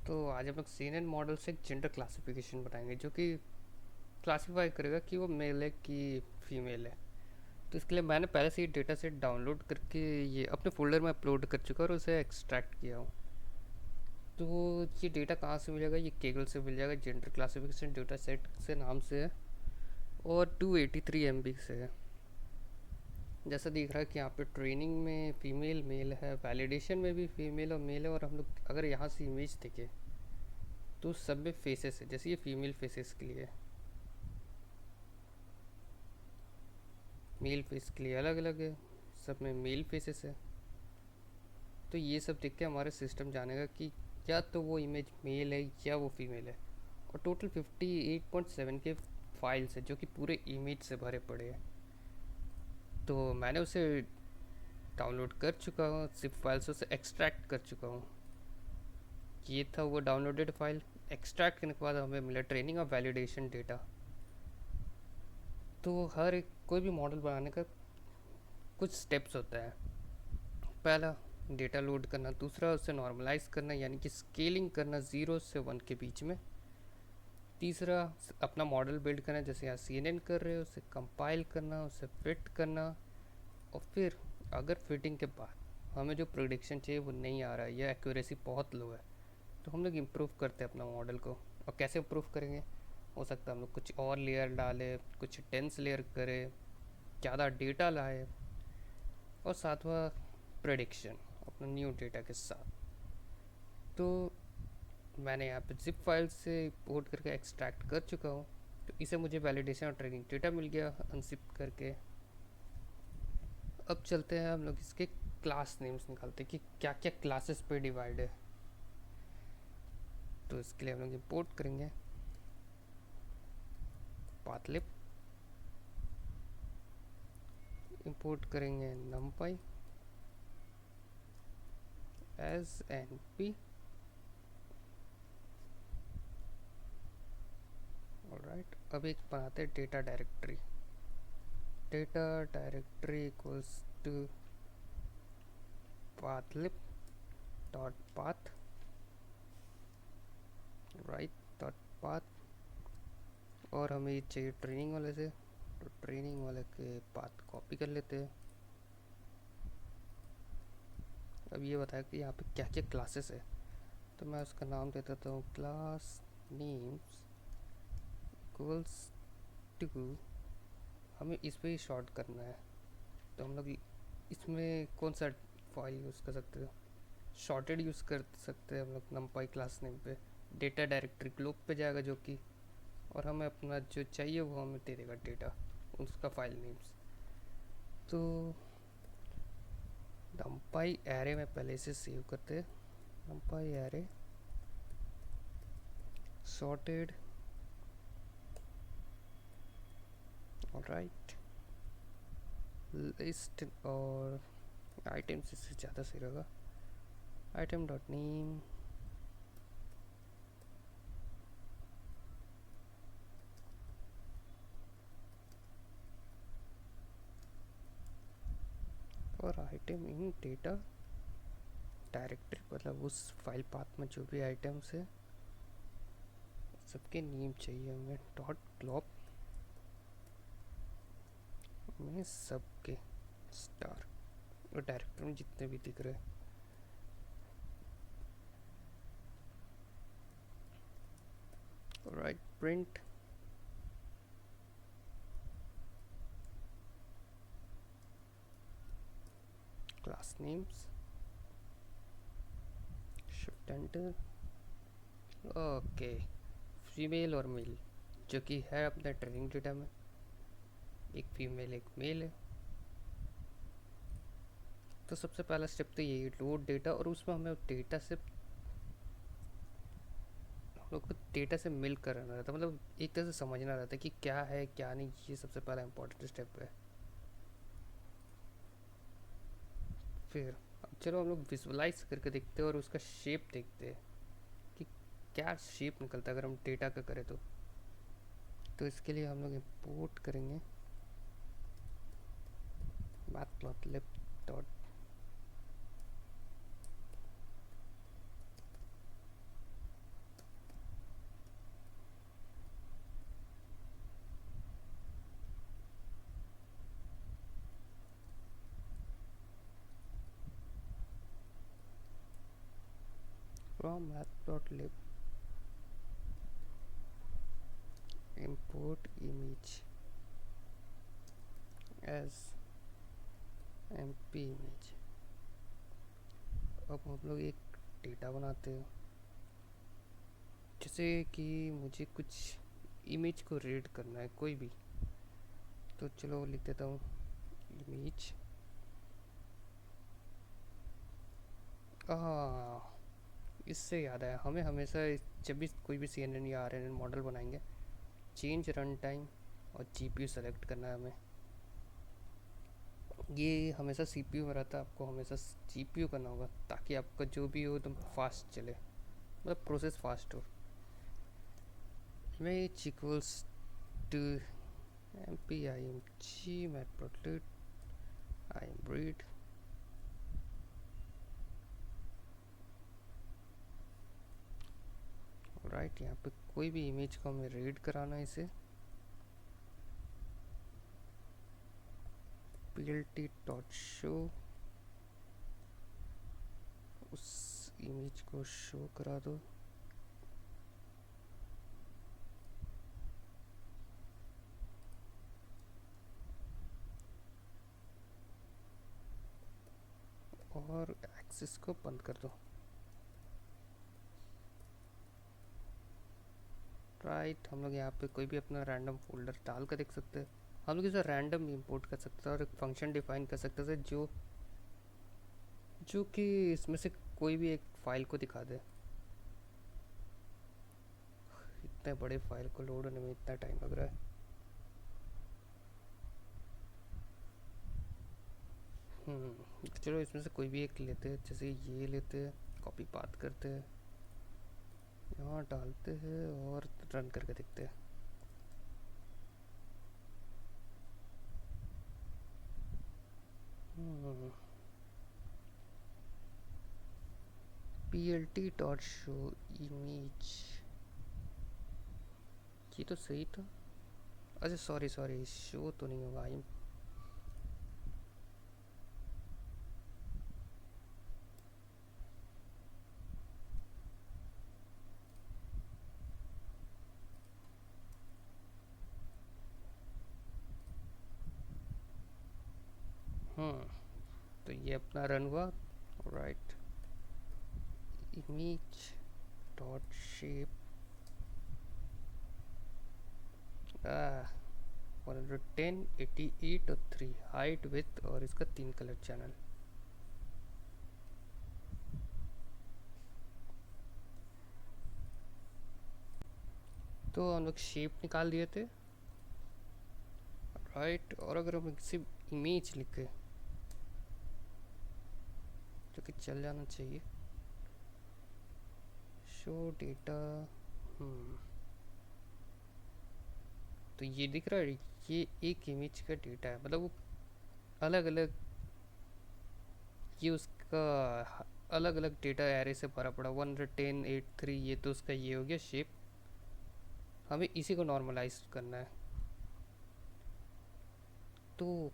तो आज हम लोग CNN मॉडल से एक जेंडर क्लासिफिकेशन बनाएंगे जो कि क्लासिफाई करेगा कि वो मेल है कि फीमेल है। तो इसके लिए मैंने पहले से ही डेटा सेट डाउनलोड करके ये अपने फोल्डर में अपलोड कर चुका और उसे एक्सट्रैक्ट किया हूँ। तो ये डेटा कहाँ से मिलेगा? ये केगल से मिल जाएगा। जेंडर क्लासिफिकेशन डेटा सेट से नाम से है और 283 MB से है। जैसा दिख रहा है कि यहाँ पे ट्रेनिंग में फीमेल मेल है, वैलिडेशन में भी फीमेल और मेल है। और हम लोग अगर यहाँ से इमेज देखें तो सब में फेसेस है, जैसे ये फीमेल फेसेस के लिए, मेल फेस के लिए अलग अलग है, सब में मेल फेसेस है। तो ये सब देख के हमारे सिस्टम जानेगा कि या तो वो इमेज मेल है या वो फीमेल है। और टोटल 58.7 के फाइल्स है जो कि पूरे इमेज से भरे पड़े हैं। तो मैंने उसे डाउनलोड कर चुका हूँ, सिप फाइल से उसे एक्सट्रैक्ट कर चुका हूँ। ये था वो डाउनलोडेड फाइल। एक्सट्रैक्ट करने के बाद हमें मिला ट्रेनिंग और वैलिडेशन डेटा। तो हर एक कोई भी मॉडल बनाने का कुछ स्टेप्स होता है। पहला डेटा लोड करना, दूसरा उसे नॉर्मलाइज करना यानी कि स्केलिंग करना 0 से 1 के बीच में, तीसरा अपना मॉडल बिल्ड करना जैसे यहाँ CNN कर रहे हो, उसे कंपाइल करना, उसे फिट करना। और फिर अगर फिटिंग के बाद हमें जो प्रोडिक्शन चाहिए वो नहीं आ रहा है या एक्यूरेसी बहुत लो है तो हम लोग इम्प्रूव करते हैं अपना मॉडल को। और कैसे इम्प्रूव करेंगे? हो सकता है हम लोग कुछ और लेयर डालें, कुछ डेंस लेयर करें, ज़्यादा डेटा लाए, और सातवां प्रेडिक्शन अपना न्यू डेटा के साथ। तो मैंने यहाँ पे जिप फाइल से पोर्ट करके एक्सट्रैक्ट कर चुका हूँ। तो इसे मुझे वैलिडेशन और ट्रेनिंग डेटा मिल गया अनजिप करके। अब चलते हैं हम लोग इसके क्लास नेम्स निकालते हैं कि क्या क्या क्लासेस पे डिवाइड है। तो इसके लिए हम लोग इंपोर्ट करेंगे पाथलिब, इंपोर्ट करेंगे numpy एज np। ऑलराइट, अब एक बनाते हैं data directory. Data directory equals to pathlib dot path, right, dot path. और हमें ये चाहिए ट्रेनिंग वाले से, तो ट्रेनिंग वाले के पाथ कॉपी कर लेते हैं। अब ये बताया कि यहाँ पे क्या क्या क्लासेस है, तो मैं उसका नाम दे देता हूँ क्लास नेम्स इक्वल्स टू, हमें इस पर ही शॉर्ट करना है। तो हम लोग इसमें कौन सा फाइल यूज़ कर सकते हैं? शॉर्टेड यूज़ कर सकते हैं हम लोग numpy क्लास नेम पे। डेटा डायरेक्टरी ग्लोब पे जाएगा जो कि, और हमें अपना जो चाहिए वो हमें दे देगा डेटा, उसका फाइल नेम्स। तो numpy एरे में पहले से सेव करते हैं, numpy array sorted, alright, list और आइटम से ज़्यादा सही रहेगा, आइटम डॉट नेम और आइटम इन डेटा डायरेक्टरी, मतलब उस फाइल पाथ में जो भी आइटम्स है सबके नेम चाहिए हमें, डॉट ग्लोब में सबके स्टार, और डायरेक्टर में जितने भी दिख रहे हैं। Right, print class names, shift enter. Okay, female और मेल जो कि है अपने ट्रेनिंग डेटा में, एक फीमेल एक मेल है। तो सबसे पहला स्टेप तो यही, लोड डेटा, और उसमें हमें डेटा से हम लोग को डेटा से मिल कर रहना रहता है, मतलब एक तरह से समझना रहता है कि क्या है क्या नहीं। ये सबसे पहला इंपॉर्टेंट स्टेप है। फिर अब चलो हम लोग विजुअलाइज करके देखते हैं और उसका शेप देखते हैं कि क्या शेप निकलता है अगर हम डेटा का करें तो इसके लिए हम लोग इंपोर्ट करेंगे matplotlib dot from math.lib import image as mp image। अब हम लोग एक डेटा बनाते हैं, जैसे कि मुझे कुछ इमेज को रीड करना है कोई भी, तो चलो लिख देता हूँ इमेज। इससे याद आया, हमें हमेशा जब भी कोई भी CNN या RNN मॉडल बनाएंगे, चेंज रन टाइम और GPU सेलेक्ट करना है हमें। ये हमेशा CPU में रहता है, आपको हमेशा GPU करना होगा ताकि आपका जो भी हो एकदम फास्ट चले, मतलब प्रोसेस फास्ट हो। image equals to mp img matplotlib imbreed right. यहाँ पे कोई भी इमेज को हमें रीड कराना है, इसे plt.show उस इमेज को शो करा दो। और एक्सेस को बंद कर दो। राइट, हम लोग यहाँ पे कोई भी अपना रैंडम फोल्डर डाल कर देख सकते हैं। हम लोग इसे रैंडम इंपोर्ट कर सकते हैं और एक फंक्शन डिफाइन कर सकते थे जो कि इसमें से कोई भी एक फाइल को दिखा दे। इतने बड़े फाइल को लोड होने में इतना टाइम लग रहा है। चलो इसमें से कोई भी एक लेते हैं, जैसे ये लेते हैं, कॉपी पाथ करते हैं, यहाँ डालते हैं और रन करके देखते हैं। plt.show image, ये तो सही था। अच्छा सॉरी शो तो नहीं होगा। तो ये अपना रन हुआ। राइट, इमेज डॉट शेप 110 88 और 3 हाइट विथ और इसका 3 कलर चैनल। तो हम लोग शेप निकाल दिए थे। राइट, और अगर हम किसी इमेज लिखे जो कि चल जाना चाहिए, शो डेटा, तो ये दिख रहा है, ये एक इमेज का डेटा है, मतलब वो अलग अलग, ये उसका अलग अलग डेटा एरे से भरा पड़ा 110 83, ये तो उसका ये हो गया शेप। हमें इसी को नॉर्मलाइज करना है, तो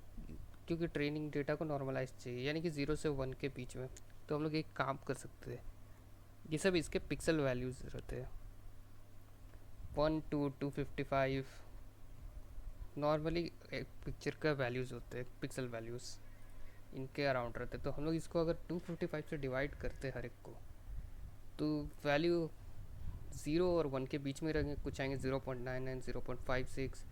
क्योंकि ट्रेनिंग डेटा को नॉर्मलाइज चाहिए, यानी कि 0 से 1 के बीच में, तो हम लोग एक काम कर सकते हैं। ये सब इसके पिक्सल वैल्यूज रहते हैं, 1 to 255 नॉर्मली एक पिक्चर का वैल्यूज़ होते हैं, पिक्सल वैल्यूज़ इनके अराउंड रहते हैं। तो हम लोग इसको अगर 255 से डिवाइड करते हैं हर एक को, तो वैल्यू 0 और 1 के बीच में रहेंगे। कुछ आएंगे 0.99 0.56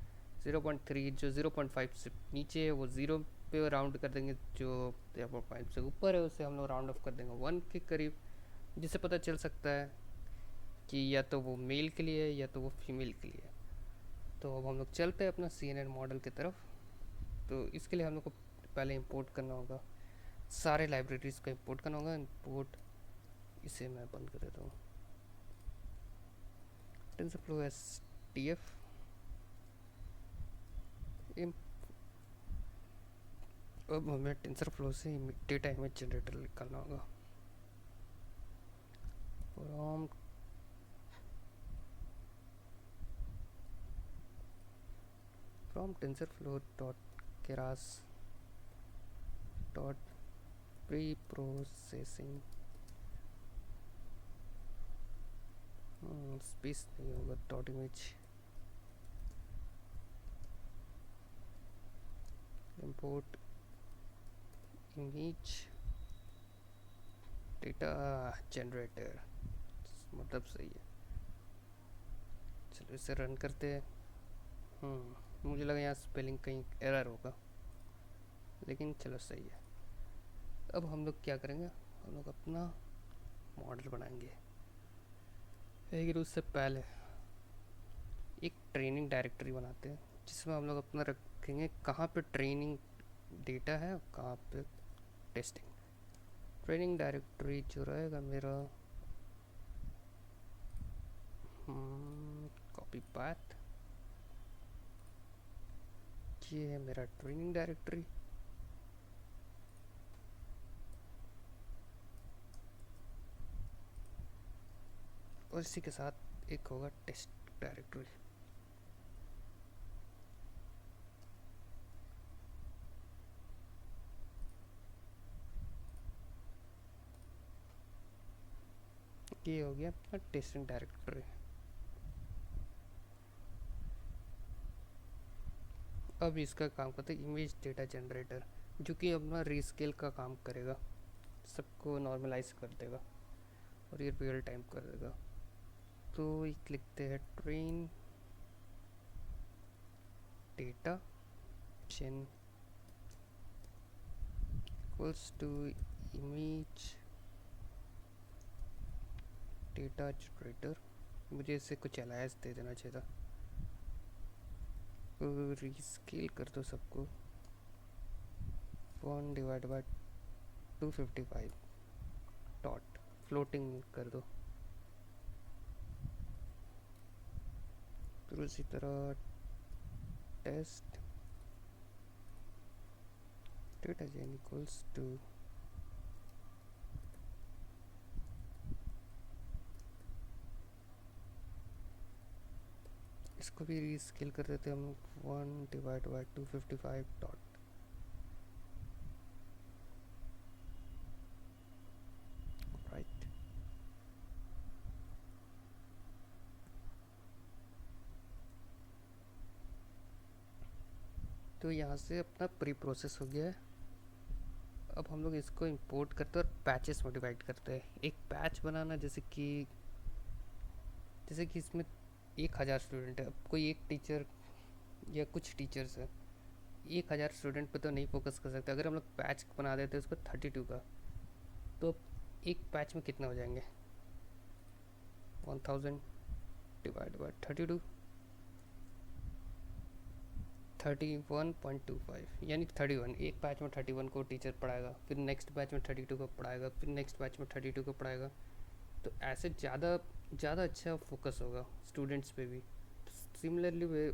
0.3, जो 0.5 से नीचे है वो 0 पे राउंड कर देंगे, जो 0.5 से ऊपर है उसे हम लोग राउंड ऑफ कर देंगे 1 के करीब, जिससे पता चल सकता है कि या तो वो मेल के लिए है या तो वो फीमेल के लिए है। तो अब हम लोग चलते हैं अपना CNN मॉडल की तरफ। तो इसके लिए हम लोग को पहले इंपोर्ट करना होगा, सारे लाइब्रेरीज़ को इंपोर्ट करना होगा। इंपोर्ट, इसे मैं बंद कर देता हूँ, TensorFlow STF अब हमें TensorFlow से डेटा इमेज जनरेटर निकालना होगा। From TensorFlow.keras dot pre processing space नहीं होगा, dot image import image data generator, मतलब सही है। चलो इसे रन करते हैं। मुझे लगा यहाँ स्पेलिंग कहीं एरर होगा, लेकिन चलो सही है। अब हम लोग क्या करेंगे, हम लोग अपना मॉडल बनाएंगे। लेकिन उससे पहले एक ट्रेनिंग डायरेक्टरी बनाते हैं, जिसमें हम लोग अपना रखेंगे कहाँ पे ट्रेनिंग डेटा है और कहाँ पे टेस्टिंग। ट्रेनिंग डायरेक्टरी जो रहेगा मेरा, कॉपी पाथ, ये है मेरा ट्रेनिंग डायरेक्टरी। और इसी के साथ एक होगा टेस्ट डायरेक्टरी। ये हो गया अपना टेस्टिंग डायरेक्टरी। अब इसका काम करते हैं इमेज डेटा जनरेटर, जो कि अपना रीस्केल का काम करेगा, सबको नॉर्मलाइज कर देगा और ये रियल टाइम कर देगा। तो एक लिखते हैं train data gen equals to image data generator. मुझे इसे कुछ अलायस दे देना चाहिए था। रीस्केल कर दो सबको, 1 डिवाइड बाय 255 डॉट फ्लोटिंग कर दो। फिर उसी तरह test data gen equals to इसको भी रीस्केल कर देते हम 1 डिवाइड बाय 255 डॉट। राइट, तो यहाँ से अपना प्री प्रोसेस हो गया है। अब हम लोग इसको इंपोर्ट करते हैं और पैचेस में डिवाइड करते हैं। एक पैच बनाना, जैसे कि इसमें 1000 स्टूडेंट है। अब कोई एक टीचर या कुछ टीचर्स है, 1000 स्टूडेंट पे तो नहीं फोकस कर सकते। अगर हम लोग पैच बना देते हैं उसको 32 का, तो एक पैच में कितना हो जाएंगे, 1000 डिवाइड बाय 32, 31.25 यानी 31। एक बैच में 31 को टीचर पढ़ाएगा, फिर नेक्स्ट बैच में 32 को पढ़ाएगा, फिर नेक्स्ट बैच में 32 को पढ़ाएगा। तो ऐसे ज़्यादा अच्छा फोकस होगा स्टूडेंट्स पे भी। सिमिलरली वे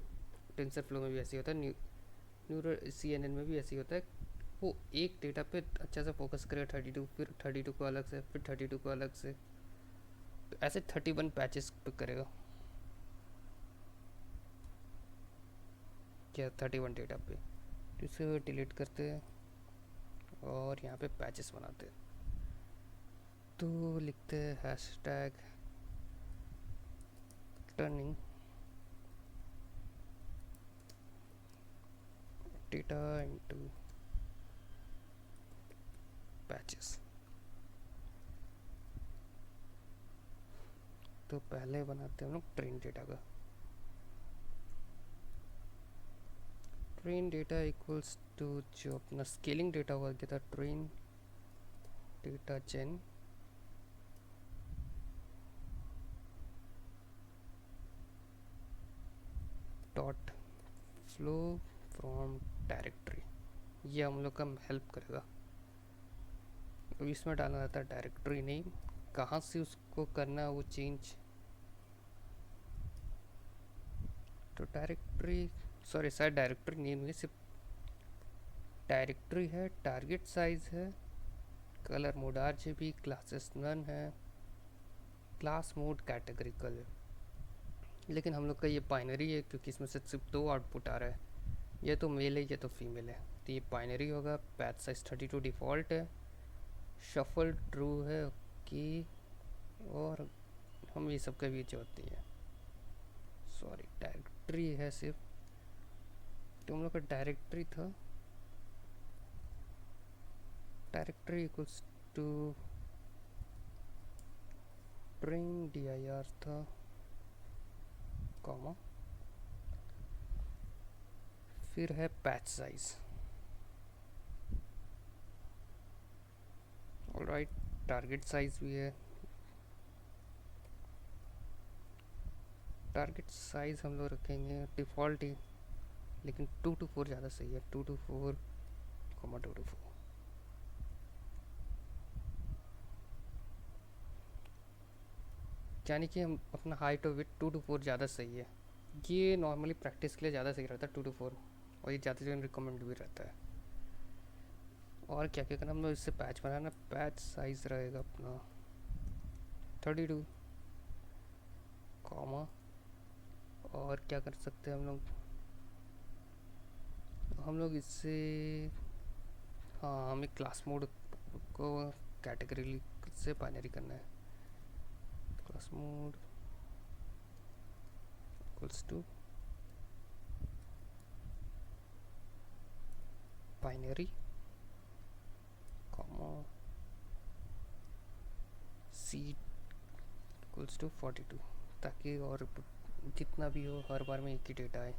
टेंसर फ्लो में भी ऐसे होता है, न्यूरल CNN में भी ऐसे होता है। वो एक डेटा पे अच्छा से फोकस करेगा 32, फिर 32 को अलग से, फिर 32 को अलग से, तो ऐसे 31 पैचेस पे करेगा क्या, 31 डेटा पे। तो इसे डिलीट करते हैं और यहाँ पे पैचेस बनाते हैं। तो लिखते हैं hashtag turning data into patches. तो पहले बनाते हैं हम लोग ट्रेन डेटा का। ट्रेन डेटा इक्वल्स टू जो अपना स्केलिंग डेटा हुआ गया था, train data gen dot flow from directory. ये हम लोग का हेल्प करेगा। अब इसमें डालना रहता है डायरेक्टरी नेम, कहाँ से उसको करना है वो चेंज। तो डायरेक्टरी, सॉरी शायद डायरेक्टरी नेम है, सिर्फ डायरेक्टरी है, टारगेट साइज है, colour mode RGB, classes none है, क्लास मोड कैटेगरिकल है। लेकिन हम लोग का ये बाइनरी है, क्योंकि इसमें से सिर्फ 2 आउटपुट आ रहा है, ये तो मेल है ये तो फीमेल है, तो ये बाइनरी होगा। पैच साइज 32 डिफ़ॉल्ट है, शफल ट्रू है, ओके। और हम ये सब का भी जरूरत नहीं है। सॉरी, डायरेक्टरी है सिर्फ, तो हम लोग का डायरेक्टरी था, directory equals to train dir था, कॉमा, फिर है patch size. Alright, target size भी है। टारगेट साइज हम लोग रखेंगे डिफ़ॉल्ट ही, लेकिन 2 to 4 ज़्यादा सही है। 2 to 4, 2 to 4, यानी कि हम अपना हाइट और विथ 2 to 4 ज़्यादा सही है। ये नॉर्मली प्रैक्टिस के लिए ज़्यादा सही रहता है 2 to 4, और ये ज़्यादा जो रिकमेंड भी रहता है। और क्या क्या करना हम लोग इससे पैच बनाना, पैच साइज रहेगा अपना 32, कॉमा, और क्या कर सकते हैं हम लोग इससे, हाँ, हमें क्लास मोड को कैटेगरी से बाइनरी करना है। Class mode equals to binary, comma, C equals to 42, ताकि और जितना भी हो हर बार में एक ही डेटा आए।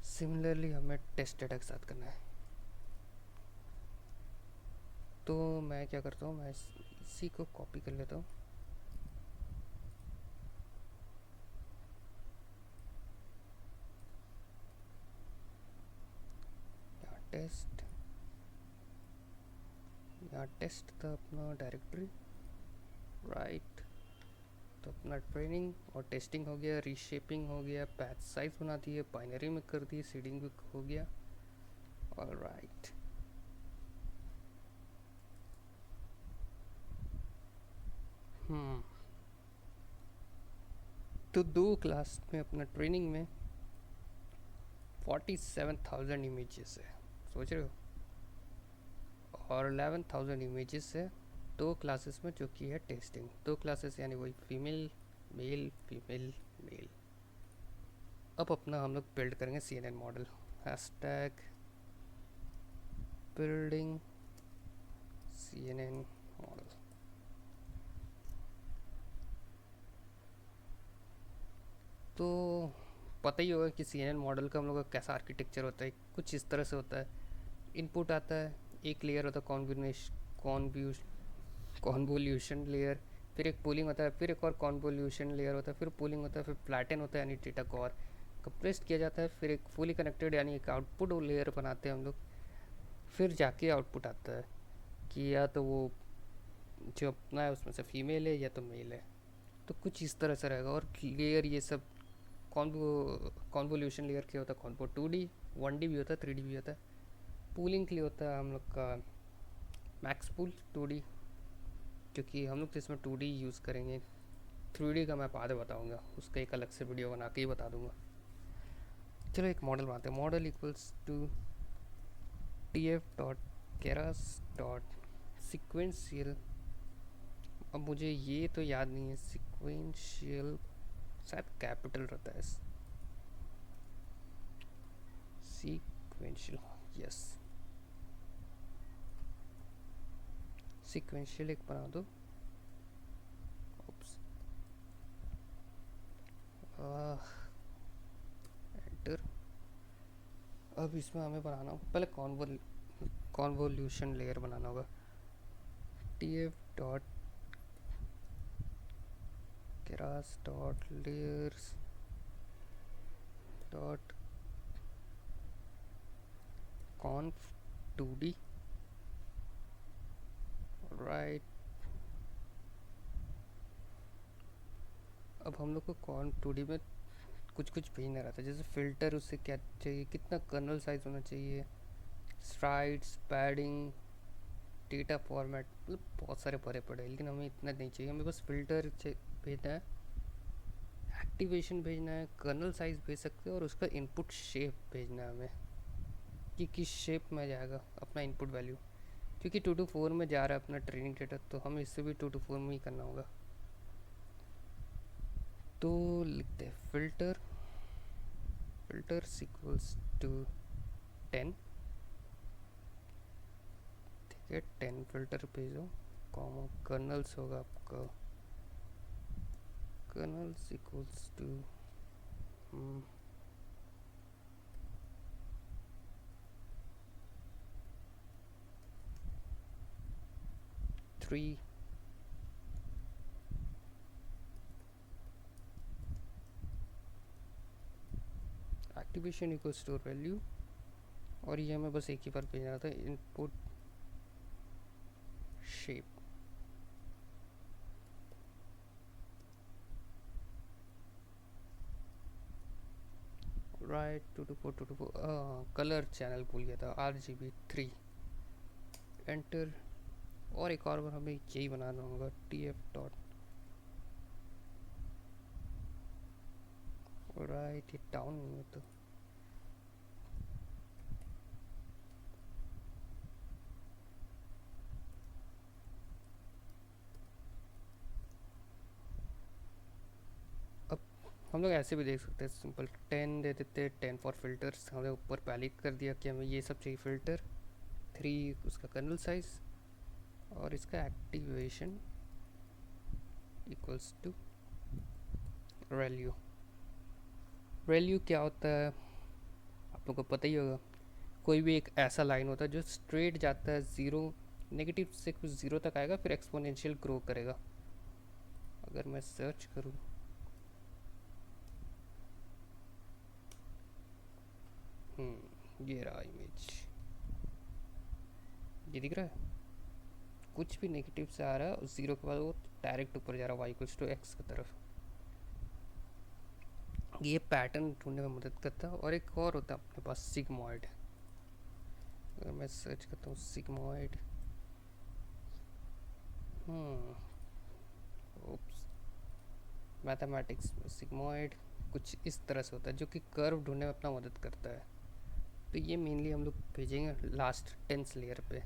सिमिलरली हमें टेस्ट डेटा के साथ करना है। तो मैं क्या करता हूँ, मैं इसी को कॉपी कर लेता हूँ, यहाँ टेस्ट था अपना डायरेक्टरी, राइट। तो अपना ट्रेनिंग और टेस्टिंग हो गया, रीशेपिंग हो गया, पैच साइज बना दिए, बाइनरी में कर दी, सीडिंग भी हो गया, ऑलराइट। तो 2 क्लास में अपना ट्रेनिंग में 47,000 इमेजेस है, सोच रहे हो, और 11,000 इमेजेस है 2 क्लासेस में, जो कि है टेस्टिंग। 2 क्लासेस यानी वही फीमेल मेल फीमेल मेल। अब अपना हम लोग बिल्ड करेंगे CNN model, hashtag building CNN model. तो पता ही होगा कि CNN मॉडल का हम लोग का कैसा आर्किटेक्चर होता है, कुछ इस तरह से होता है। इनपुट आता है, एक लेयर होता है कॉन्वोल्यूशन लेयर, फिर एक पूलिंग होता है, फिर एक और कॉन्वोल्यूशन लेयर होता है, फिर पूलिंग होता है, फिर फ्लैटन होता है, यानी डेटा को और कंप्रेस्ड किया जाता है, फिर एक फुली कनेक्टेड यानी एक आउटपुट लेयर बनाते हैं हम लोग, फिर जाके आउटपुट आता है कि या तो वो जो अपना है उसमें से फीमेल है या तो मेल है। तो कुछ इस तरह से रहेगा। और लेयर ये सब कॉन्वोल्यूशन लेयर क्या होता है, कॉन्वो 2D 1D भी होता है, 3D भी होता है। पूलिंग के लिए होता है हम लोग का मैक्स पूल 2D, क्योंकि हम लोग तो इसमें 2D यूज़ करेंगे। 3D का मैं बाद में बताऊँगा, उसका एक अलग से वीडियो बना के ही बता दूँगा। चलो एक मॉडल बनाते हैं, मॉडल इक्वल्स टू tf.keras.sequential। अब मुझे ये तो याद नहीं है, सिक्वेंशियल शायद कैपिटल रहता है, सीक्वेंशियल, यस, सीक्वेंशियल एक बना दो। एंटर। अब इसमें हमें बनाना होगा, पहले कॉन्वोल्यूशन लेयर बनाना होगा। tf.keras.layers dot conv 2D, right. अब हम लोग को conv 2D में कुछ कुछ भेजना रहता है, जैसे फ़िल्टर, उससे क्या चाहिए, कितना कर्नल साइज होना चाहिए, स्ट्राइड्स, पैडिंग, डेटा फॉर्मेट, मतलब बहुत सारे भरे पड़े हैं, लेकिन हमें इतना नहीं चाहिए। हमें बस फ़िल्टर भेजना है, एक्टिवेशन भेजना है, कर्नल साइज भेज सकते हैं, और उसका इनपुट शेप भेजना है हमें कि किस शेप में जाएगा अपना इनपुट वैल्यू। क्योंकि 2 to 4 में जा रहा है अपना ट्रेनिंग डेटा, तो हमें इससे भी 2 to 4 में ही करना होगा। तो लिखते हैं फिल्टर, फिल्टर्स इक्वल्स टू 10, ठीक है 10 फिल्टर भेजो, कॉमा कर्नल्स होगा आपका, kernels equals to 3, activation equals to value, और ये हमें बस एक ही बार भेजना था, input shape, right 224 colour channel भूल गया था, RGB3, एंटर। और एक और बार हमें यही बनाना होगा, TF डॉट, राइट ये डाउन नहीं है तो अब हम लोग ऐसे भी देख सकते हैं, सिंपल 10 दे देते हैं, 10 फॉर फिल्टर्स, हमने ऊपर पहले कर दिया कि हमें ये सब चाहिए फिल्टर, 3 उसका कर्नल साइज, और इसका activation equals to value. Value क्या होता है आप लोग को पता ही होगा, कोई भी एक ऐसा लाइन होता है जो स्ट्रेट जाता है ज़ीरो, नेगेटिव से कुछ ज़ीरो तक आएगा, फिर एक्सपोनेंशियल ग्रो करेगा। अगर मैं सर्च करूँ, ये रहा इमेज, ये दिख रहा है, कुछ भी नेगेटिव से आ रहा है, उस ज़ीरो के बाद वो डायरेक्ट ऊपर जा रहा है वाई इक्वल्स टू एक्स की तरफ। ये पैटर्न ढूंढने में मदद करता है। और एक और होता है अपने पास सिग्मॉइड, अगर मैं सर्च करता हूँ सिग्मॉइड, ओप्स, मैथमेटिक्स में सिग्मॉइड कुछ इस तरह से होता है जो कि कर्व ढूंढने में अपना मदद करता है। तो ये मेनली हम लोग भेजेंगे लास्ट टेंस लेयर पे,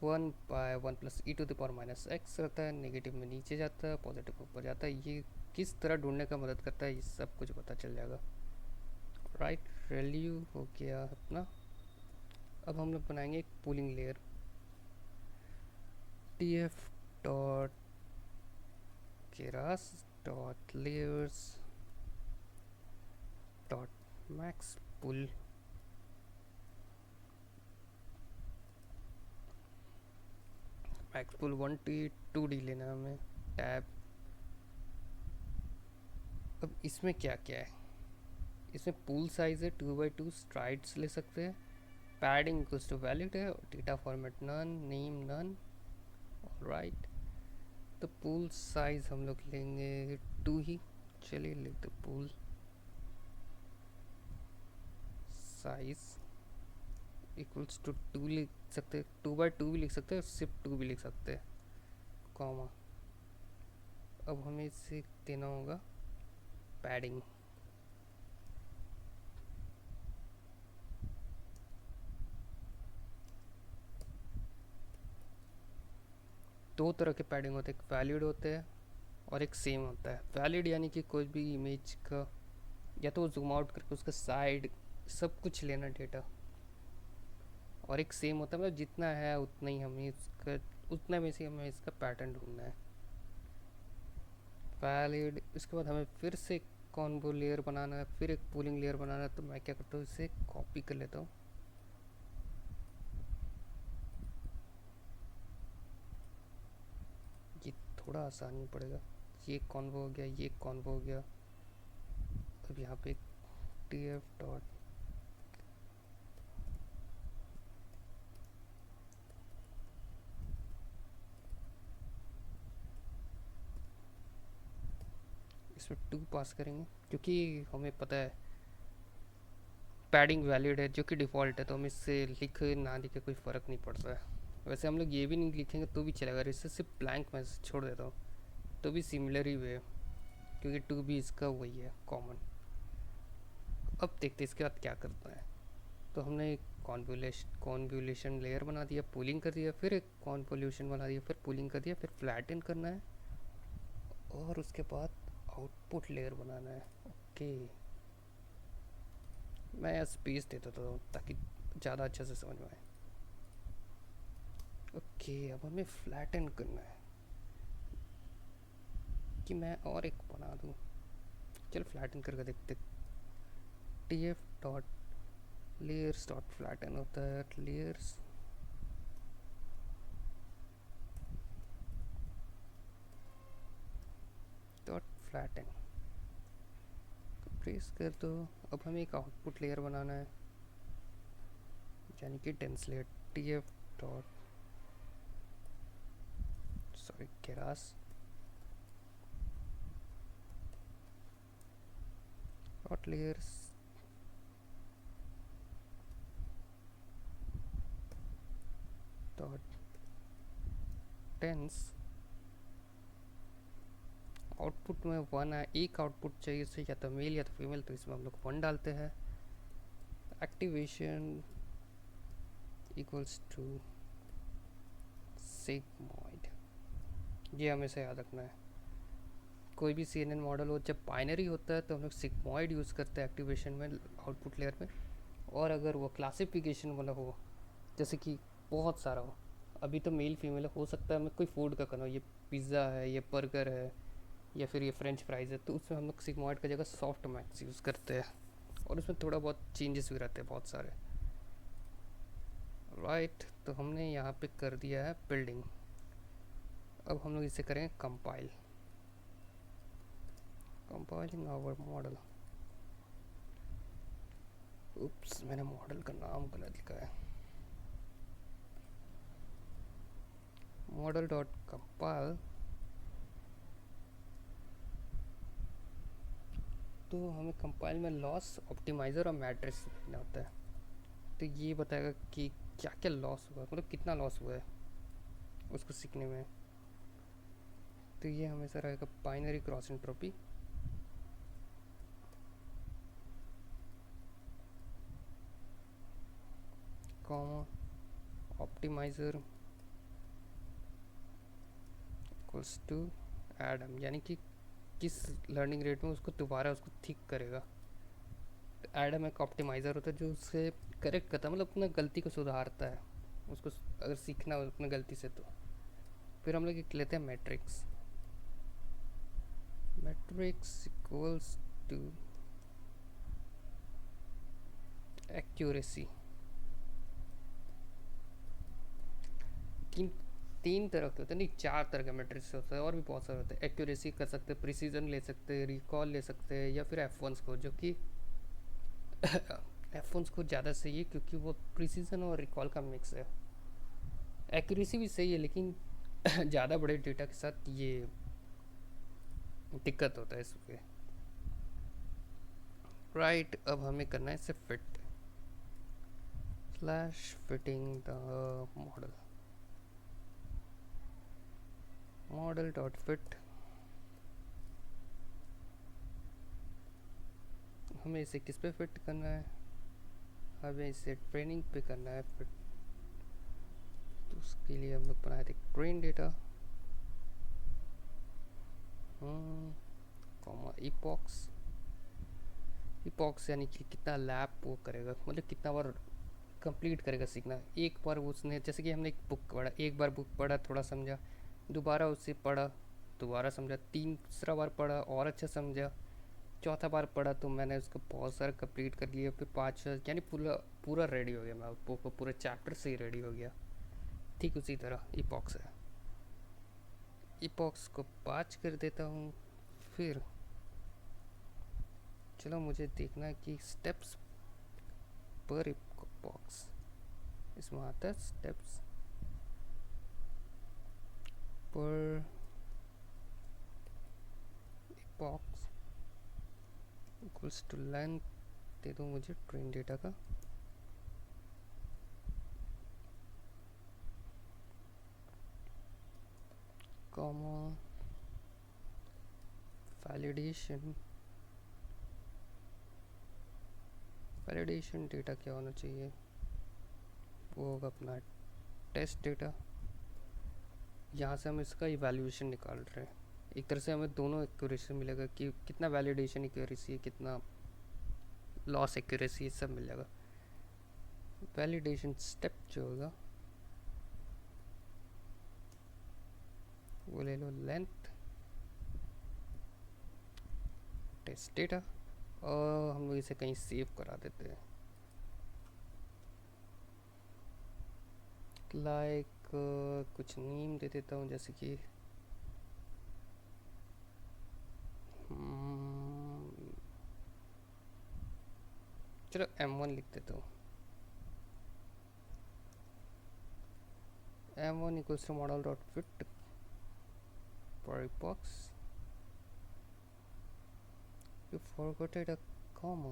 1/1 + e⁻⁻x रहता है, नेगेटिव में नीचे जाता है, पॉजिटिव में ऊपर जाता है। ये किस तरह ढूंढने का मदद करता है ये सब कुछ पता चल जाएगा। राइट वैल्यू हो गया अपना। अब हम लोग बनाएंगे एक pooling layer, tf dot keras dot layers dot max pool, max pool 1T2D लेना है हमें, टैब। अब इसमें क्या क्या है, इसमें पूल साइज है 2x2, स्ट्राइड्स ले सकते हैं, पैडिंग इक्वल्स टू वैलिड है, data format none, name none, right. तो पूल साइज हम लोग लेंगे 2 ही, चलिए लिखते पूल साइज इक्वल्स टू 2 लिख सकते हैं, 2x2 भी लिख सकते हैं, सिर्फ 2 भी लिख सकते हैं, कॉमा। अब हमें इसे देना होगा पैडिंग, दो तरह के पैडिंग होते हैं, एक वैलिड होते हैं और एक सेम होता है। वैलिड यानी कि कोई भी इमेज का या तो जूम आउट करके उसका साइड सब कुछ लेना डेटा, और एक सेम होता है मतलब जितना है उतना ही हमें इसका, उतना में से हमें इसका पैटर्न ढूंढना है। वैलिड, इसके बाद हमें फिर से कॉन्वो लेयर बनाना है, फिर एक पूलिंग लेयर बनाना है। तो मैं क्या करता हूँ, इसे कॉपी कर लेता हूँ, ये थोड़ा आसान नहीं पड़ेगा। ये कॉन्वो हो गया, ये कॉन्वो हो गया। अब यहाँ पे tf डॉट इसमें 2 पास करेंगे क्योंकि हमें पता है पैडिंग वैलिड है जो कि डिफ़ॉल्ट है, तो हमें इससे लिख ना लिखे कोई फ़र्क नहीं पड़ता है। वैसे हम लोग ये भी नहीं लिखेंगे तो भी चलेगा, इससे सिर्फ ब्लैंक मैं छोड़ देता हूँ तो भी सिमिलर ही वे, क्योंकि 2 भी इसका वही है कॉमन। अब देखते इसके बाद क्या करता है। तो हमने एक कॉन्वोल्यूशन लेयर बना दिया, पूलिंग कर दिया, फिर एक कॉन्वोल्यूशन बना दिया, फिर पूलिंग कर दिया, फिर फ्लैटन करना है, और उसके बाद आउटपुट लेयर बनाना है। ओके, मैं यहाँ स्पेस दे देता हूँ ताकि ज़्यादा अच्छे से समझ में आए। ओके, अब हमें फ्लैटन करना है कि मैं और एक बना दूँ। चल फ्लैटन करके देखते। T F dot layers dot flatten होता है, लेयर्स डॉट फ्लैटन, प्रेस कर दो। अब हमें एक आउटपुट लेयर बनाना है, यानी कि dense layer. T F dot Keras dot layers dot dense. Output में 1 है, एक आउटपुट चाहिए से, या तो मेल या तो फीमेल, तो इसमें हम लोग 1 डालते हैं। एक्टिवेशन इक्वल्स टू सिग्मॉइड, ये हमेशा याद रखना है। कोई भी CNN मॉडल हो, जब बाइनरी होता है तो हम लोग सिग्मॉइड यूज़ करते हैं एक्टिवेशन में, आउटपुट लेयर में। और अगर वो क्लासिफिकेशन वाला हो, जैसे कि बहुत सारा हो, अभी तो मेल फीमेल हो सकता है, मैं कोई फूड का करना हो, ये पिज़्ज़ा है, ये बर्गर है, या फिर ये फ्रेंच फ्राइज़ है, तो उसमें हम लोग सिग्मॉइड का जगह सॉफ्ट मैक्स यूज़ करते हैं। और उसमें थोड़ा बहुत चेंजेस भी रहते हैं, बहुत सारे। राइट, तो हमने यहाँ पे कर दिया है बिल्डिंग। अब हम लोग इसे करेंगे कंपाइल, कंपाइलिंग आवर मॉडल। उप्स, मैंने मॉडल का नाम गलत लिखा है। मॉडल डॉट कंपाइल, तो हमें कंपाइल में लॉस, ऑप्टिमाइज़र और मैट्रिक्स लिखना होता है। तो ये बताएगा कि क्या क्या लॉस हुआ है, मतलब कितना लॉस हुआ है उसको सीखने में। तो ये हमेशा रहेगा binary cross entropy, comma optimizer equals to Adam, यानी कि किस लर्निंग रेट में उसको दोबारा उसको ठीक करेगा। तो एडम एक ऑप्टिमाइज़र होता है जो उससे करेक्ट करता है, मतलब अपना गलती को सुधारता है उसको, अगर सीखना हो अपनी गलती से तो। फिर हम लोग एक लेते हैं matrix, matrix equals to accuracy. तीन तरह के होते हैं, नहीं 4 तरह के मैट्रिक्स होते हैं, और भी बहुत सारे होते हैं। एक्यूरेसी कर सकते हैं, प्रिसीजन ले सकते हैं, रिकॉल ले सकते हैं, या फिर F1 स्कोर, जो कि F1 स्कोर ज़्यादा सही है क्योंकि वो प्रिसीजन और रिकॉल का मिक्स है। एक्यूरेसी भी सही है, लेकिन ज़्यादा बड़े डेटा के साथ ये दिक्कत होता है इसमें। राइट, अब हमें करना है इसे fit, slash fitting the model, model dot fit. हमें इसे किस पे फिट करना है, हमें इसे ट्रेनिंग पे करना है फिट। तो उसके लिए हम लोग बनाए थे train data, comma epochs, epochs यानी कि कितना लैप वो करेगा, मतलब कितना बार कंप्लीट करेगा सीखना। एक बार उसने, जैसे कि हमने एक बुक पढ़ा, एक बार बुक पढ़ा, थोड़ा समझा, दोबारा उसे पढ़ा, दोबारा समझा, तीसरा बार पढ़ा और अच्छा समझा, चौथा बार पढ़ा तो मैंने उसको बहुत सारा कंप्लीट कर लिया, फिर 5, यानी पूरा पूरा रेडी हो गया, मैं बुक को पूरे चैप्टर से ही रेडी हो गया। ठीक उसी तरह इपॉक्स है, इपॉक्स को 5 कर देता हूँ। फिर चलो मुझे देखना है कि स्टेप्स पर इपॉक्स, इसमें आता है स्टेप्स पर इपॉक्स इक्वल्स टू लेंथ दे दो मुझे ट्रेन डेटा का, कॉमा वैलिडेशन, वैलिडेशन डेटा क्या होना चाहिए, वो होगा अपना टेस्ट डेटा। यहाँ से हम इसका इवैल्यूएशन निकाल रहे हैं, एक तरह से हमें दोनों एक्यूरेसी मिलेगा कि कितना वैलिडेशन एक्यूरेसी है, कितना लॉस एक्यूरेसी है, सब मिल जाएगा। वैलिडेशन स्टेप जो होगा वो ले लो लेंथ टेस्ट डेटा, और हम लोग इसे कहीं सेव करा देते हैं, लाइक कुछ नेम दे देता हूँ, जैसे कि चलो M1 लिख देता हूँ। M1 equals to model dot fit box. You forgot a comma.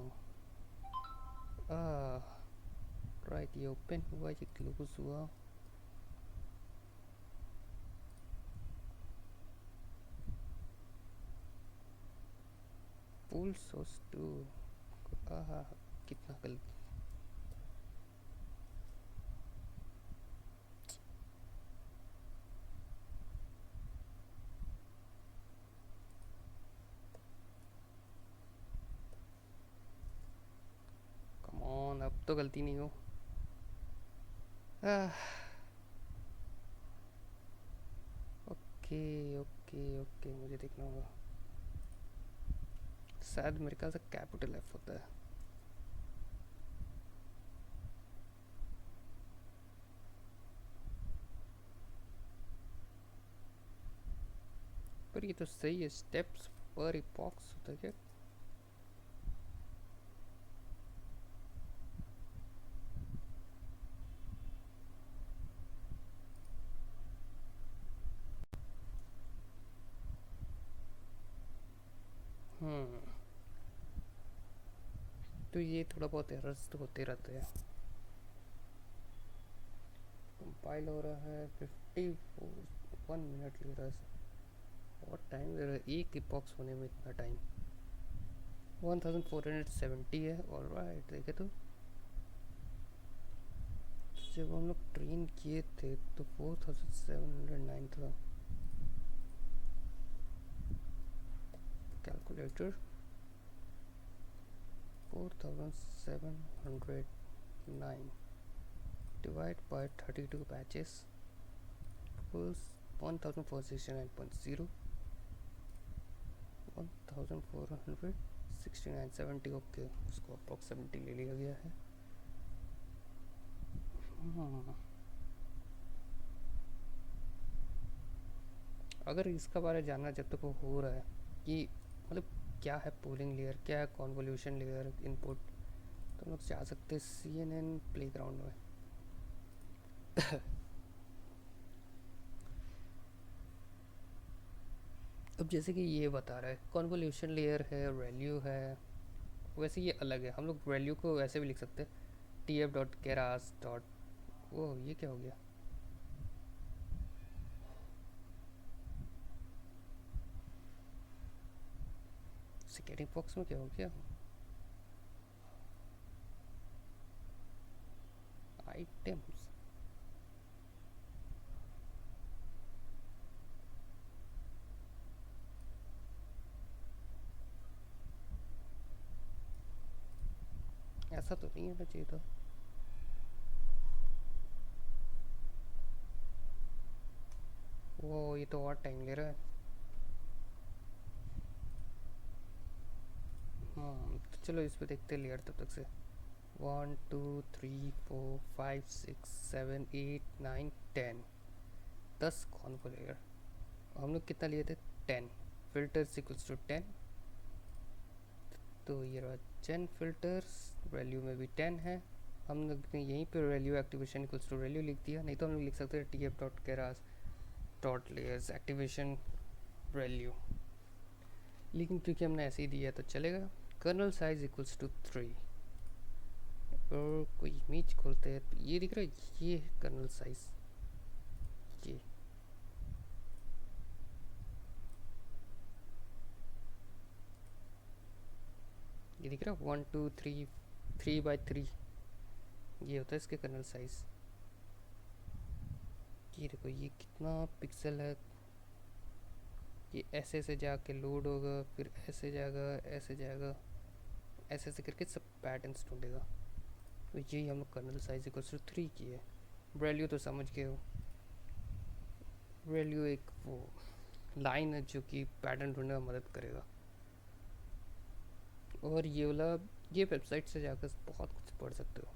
Ah, right, ये open हुआ, ये close हुआ। Pull source to कितना गलत। कम ऑन, अब तो गलती नहीं हो। ओके ओके ओके, मुझे देखना होगा, शायद मेरे ख्याल से कैपिटल F होता है। पर ये तो सही है, स्टेप्स पर इपॉक्स होता है क्या? तो ये थोड़ा बहुत एरर्स तो होते रहते हैं। कंपाइल हो रहा है, 51 मिनट ले रहा है, और टाइम ले रहा है एक इपॉक्स होने में, इतना टाइम 1470 है। और राइट, देखे तो जब हम लोग ट्रेन किए थे तो 4709 था। Calculator 4709 divide by 32 batches equals 1469.0, 1469.70। Okay, उसको अप्रॉक्सीमेटली ले लिया गया है। अगर इसका बारे में जानना जब तक वो हो रहा है कि मतलब क्या है पोलिंग लेयर, क्या है कॉन्वोल्यूशन लेयर इनपुट, तो हम लोग जा सकते हैं CNN प्लेग्राउंड में। अब जैसे कि ये बता रहा है कॉन्वोल्यूशन लेयर है, वैल्यू है, वैसे ये अलग है। हम लोग वैल्यू को ऐसे भी लिख सकते हैं, tf.keras डॉट, वो ये क्या हो गया? सेकेंडिंग बॉक्स में क्या हो गया? आइटम्स, ऐसा तो नहीं होना चाहिए था। वो ये तो और टाइम ले रहा है। तो चलो इस पे देखते हैं लेयर तब तक से। 1 2 3 4 5 6 7 8 9 10, 10 कॉन्वो लेयर। हम लोग कितना लिए थे? 10 फिल्टर्स इक्वल्स टू 10, तो ये रहा 10 फिल्टर्स, वैल्यू में भी 10 है। हम लोग ने यहीं पर value activation equals to value लिख दिया, नहीं तो हम लोग लिख सकते हैं tf.keras dot layers activation value, लेकिन क्योंकि हमने ऐसे ही दिया तो चलेगा। कर्नल साइज इक्वल्स टू 3, और कोई इमेज खोलते हैं तो ये दिख रहा है, ये कर्नल साइज, ये दिख रहा है 1 2 3 3/3, ये होता है इसके कर्नल साइज। ये देखो ये कितना पिक्सल है, ये ऐसे से जाके लोड होगा, फिर ऐसे जाएगा, ऐसे जाएगा, ऐसे ऐसे करके सब पैटर्न्स ढूंढेगा। तो यही हम लोग कर्नल साइज इक्वल्स टू 3 की है। वैल्यू तो समझ गए हो, वैल्यू एक वो लाइन है जो कि पैटर्न ढूंढने में मदद करेगा। और ये वाला, ये वेबसाइट से जाकर बहुत कुछ पढ़ सकते हो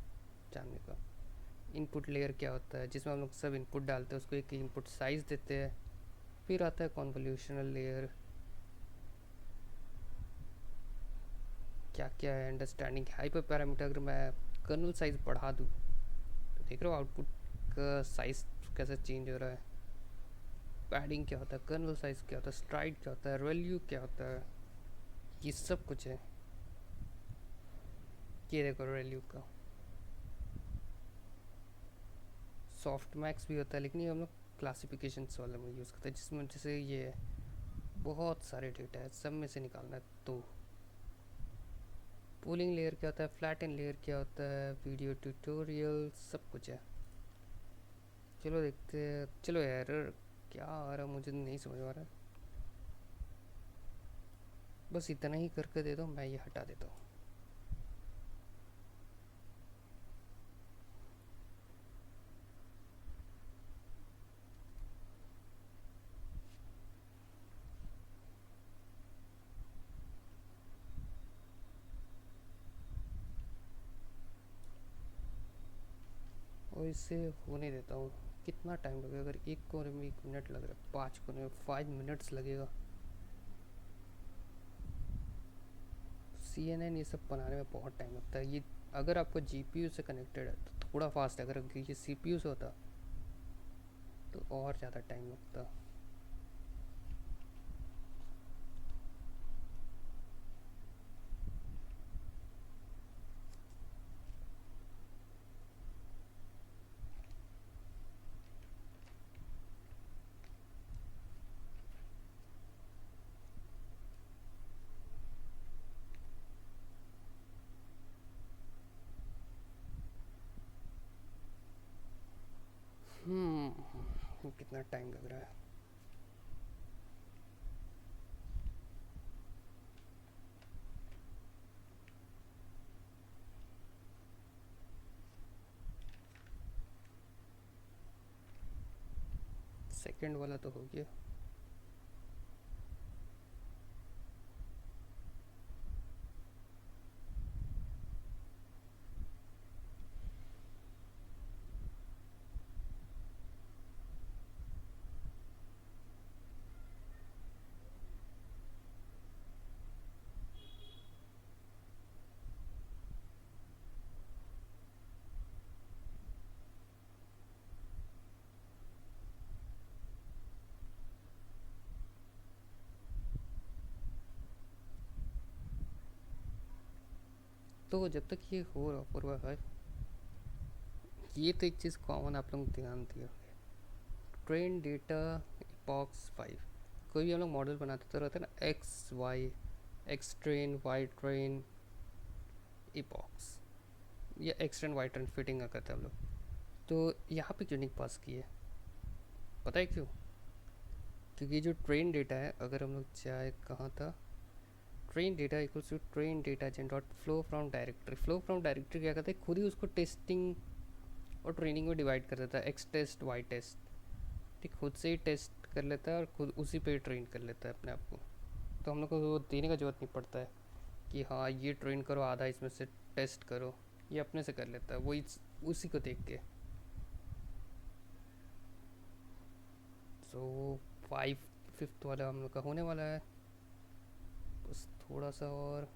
जानने का। इनपुट लेयर क्या होता है, जिसमें हम लोग सब इनपुट डालते हैं, उसको एक इनपुट साइज़ देते हैं। फिर आता है कॉन्वोल्यूशनल लेयर, क्या क्या है, अंडरस्टैंडिंग हाइपर पैरामीटर। अगर मैं कर्नल साइज़ बढ़ा दूँ तो देख रहे हो आउटपुट का साइज़ कैसे चेंज हो रहा है। पैडिंग क्या होता है, कर्नल साइज़ क्या होता है, स्ट्राइड क्या होता है, वैल्यू क्या होता है, ये सब कुछ है। ये देखो वैल्यू का सॉफ्ट मैक्स भी होता है, लेकिन ये हम लोग क्लासिफिकेशंस वाले में यूज़ करते हैं, जिसमें जैसे ये बहुत सारे डेटा है, सब में से निकालना है। तो पूलिंग लेयर क्या होता है, फ्लैटन लेयर क्या होता है, वीडियो ट्यूटोरियल, सब कुछ है। चलो देखते हैं। चलो एरर क्या आ रहा है मुझे नहीं समझ आ रहा है। बस इतना ही करके दे दो, मैं ये हटा देता हूँ। और इससे होने देता हूँ। कितना टाइम लगेगा, अगर एक कोने में 1 मिनट लग रहा है, 5 कोने में 5 मिनट्स लगेगा। CNN ये सब बनाने में बहुत टाइम लगता है। ये अगर आपको GPU से कनेक्टेड है तो थोड़ा फास्ट है, अगर ये CPU से होता तो और ज़्यादा टाइम लगता। कितना टाइम लग रहा है। सेकंड वाला तो हो गया। तो जब तक ये हो रहा पूर्वा है, ये तो एक चीज़ कॉमन आप लोग ध्यान दिया, ट्रेन डेटा इपॉक्स 5। कोई भी हम लोग मॉडल बनाते तो रहता है ना, X train, Y train, epochs, या X train Y train fitting का करते हैं हम लोग। तो यहाँ पे क्यों नहीं पास किए, पता है क्यों? क्योंकि जो ट्रेन डेटा है, अगर हम लोग चाहे, कहाँ था, train data equals to train data gen dot flow from directory. Flow from directory क्या करता है, खुद ही उसको टेस्टिंग और ट्रेनिंग में डिवाइड कर देता है, एक्स टेस्ट वाई टेस्ट। ठीक, खुद से ही टेस्ट कर लेता है और खुद उसी पे ट्रेन कर लेता है अपने आप को। तो हम लोग को वो देने का जरूरत नहीं पड़ता है कि हाँ ये ट्रेन करो, आधा इसमें से टेस्ट करो। ये अपने से कर लेता है, वही उसी को देख के। सो 5th वाला हम लोग का होने वाला है, बस थोड़ा सा और।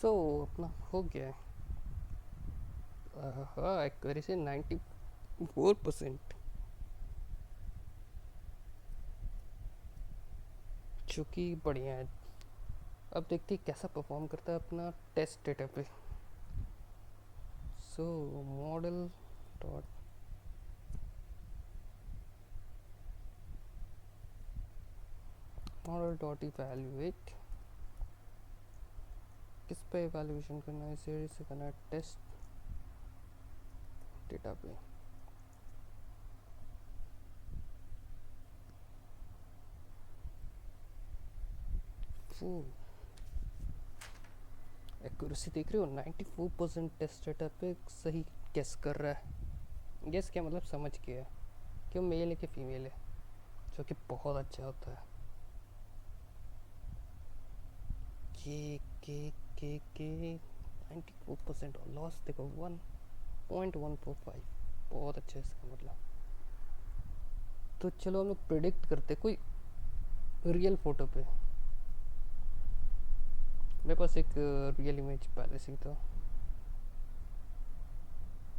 सो अपना हो गया है। हाँ, एक्यूरेसी 94%, जो कि बढ़िया है। अब देखते हैं कैसा परफॉर्म करता है अपना टेस्ट डेटा पे। सो मॉडल डॉट इवैल्यूएट, किस पे इवैल्यूएशन करना है, सीरीज से करना है टेस्ट डेटा पे। एक्यूरेसी देख रहे हो 94% टेस्ट डेटा पे सही गेस कर रहा है। गेस क्या मतलब, समझ गया है कि वो मेल है कि फीमेल है, जो कि बहुत अच्छा होता है। के 94% और लॉस देखो 1.145, बहुत अच्छा है इसका मतलब। तो चलो हम लोग प्रिडिक्ट करते कोई रियल फोटो पे। मेरे पास एक रियल इमेज पहले से ही था,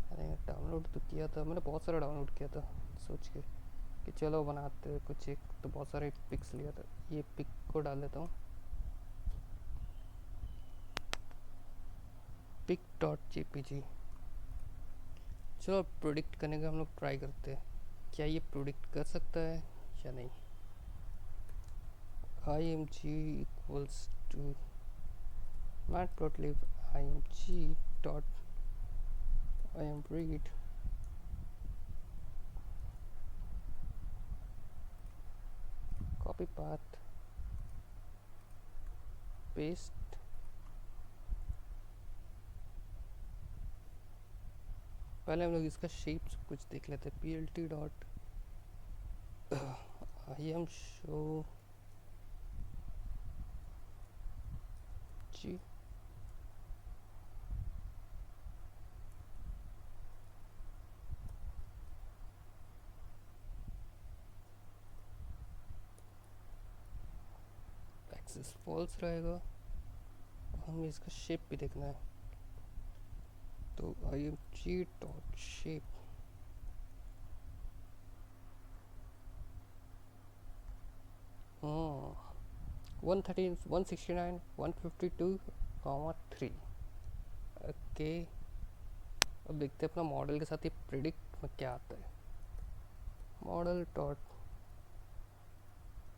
मैंने डाउनलोड तो किया था, मैंने बहुत सारा डाउनलोड किया था सोच के कि चलो बनाते हैं कुछ। एक तो बहुत सारे पिक्स लिया था, ये पिक को डाल देता हूँ, pic.jpg। चलो प्रोडिक्ट करने का हम लोग ट्राई करते हैं, क्या ये प्रोडिक्ट कर सकता है या नहीं। img equals to matplotlib img dot imread copy path paste. पहले हम लोग इसका शेप कुछ देख लेते हैं। plt डॉट im शो जी, एक्सेस फॉल्स रहेगा, हमें इसका शेप भी देखना है। तो img डॉट शेप, हाँ 113 169 152 3। ओके, अब देखते हैं अपना मॉडल के साथ ये प्रिडिक्ट में क्या आता है। Model dot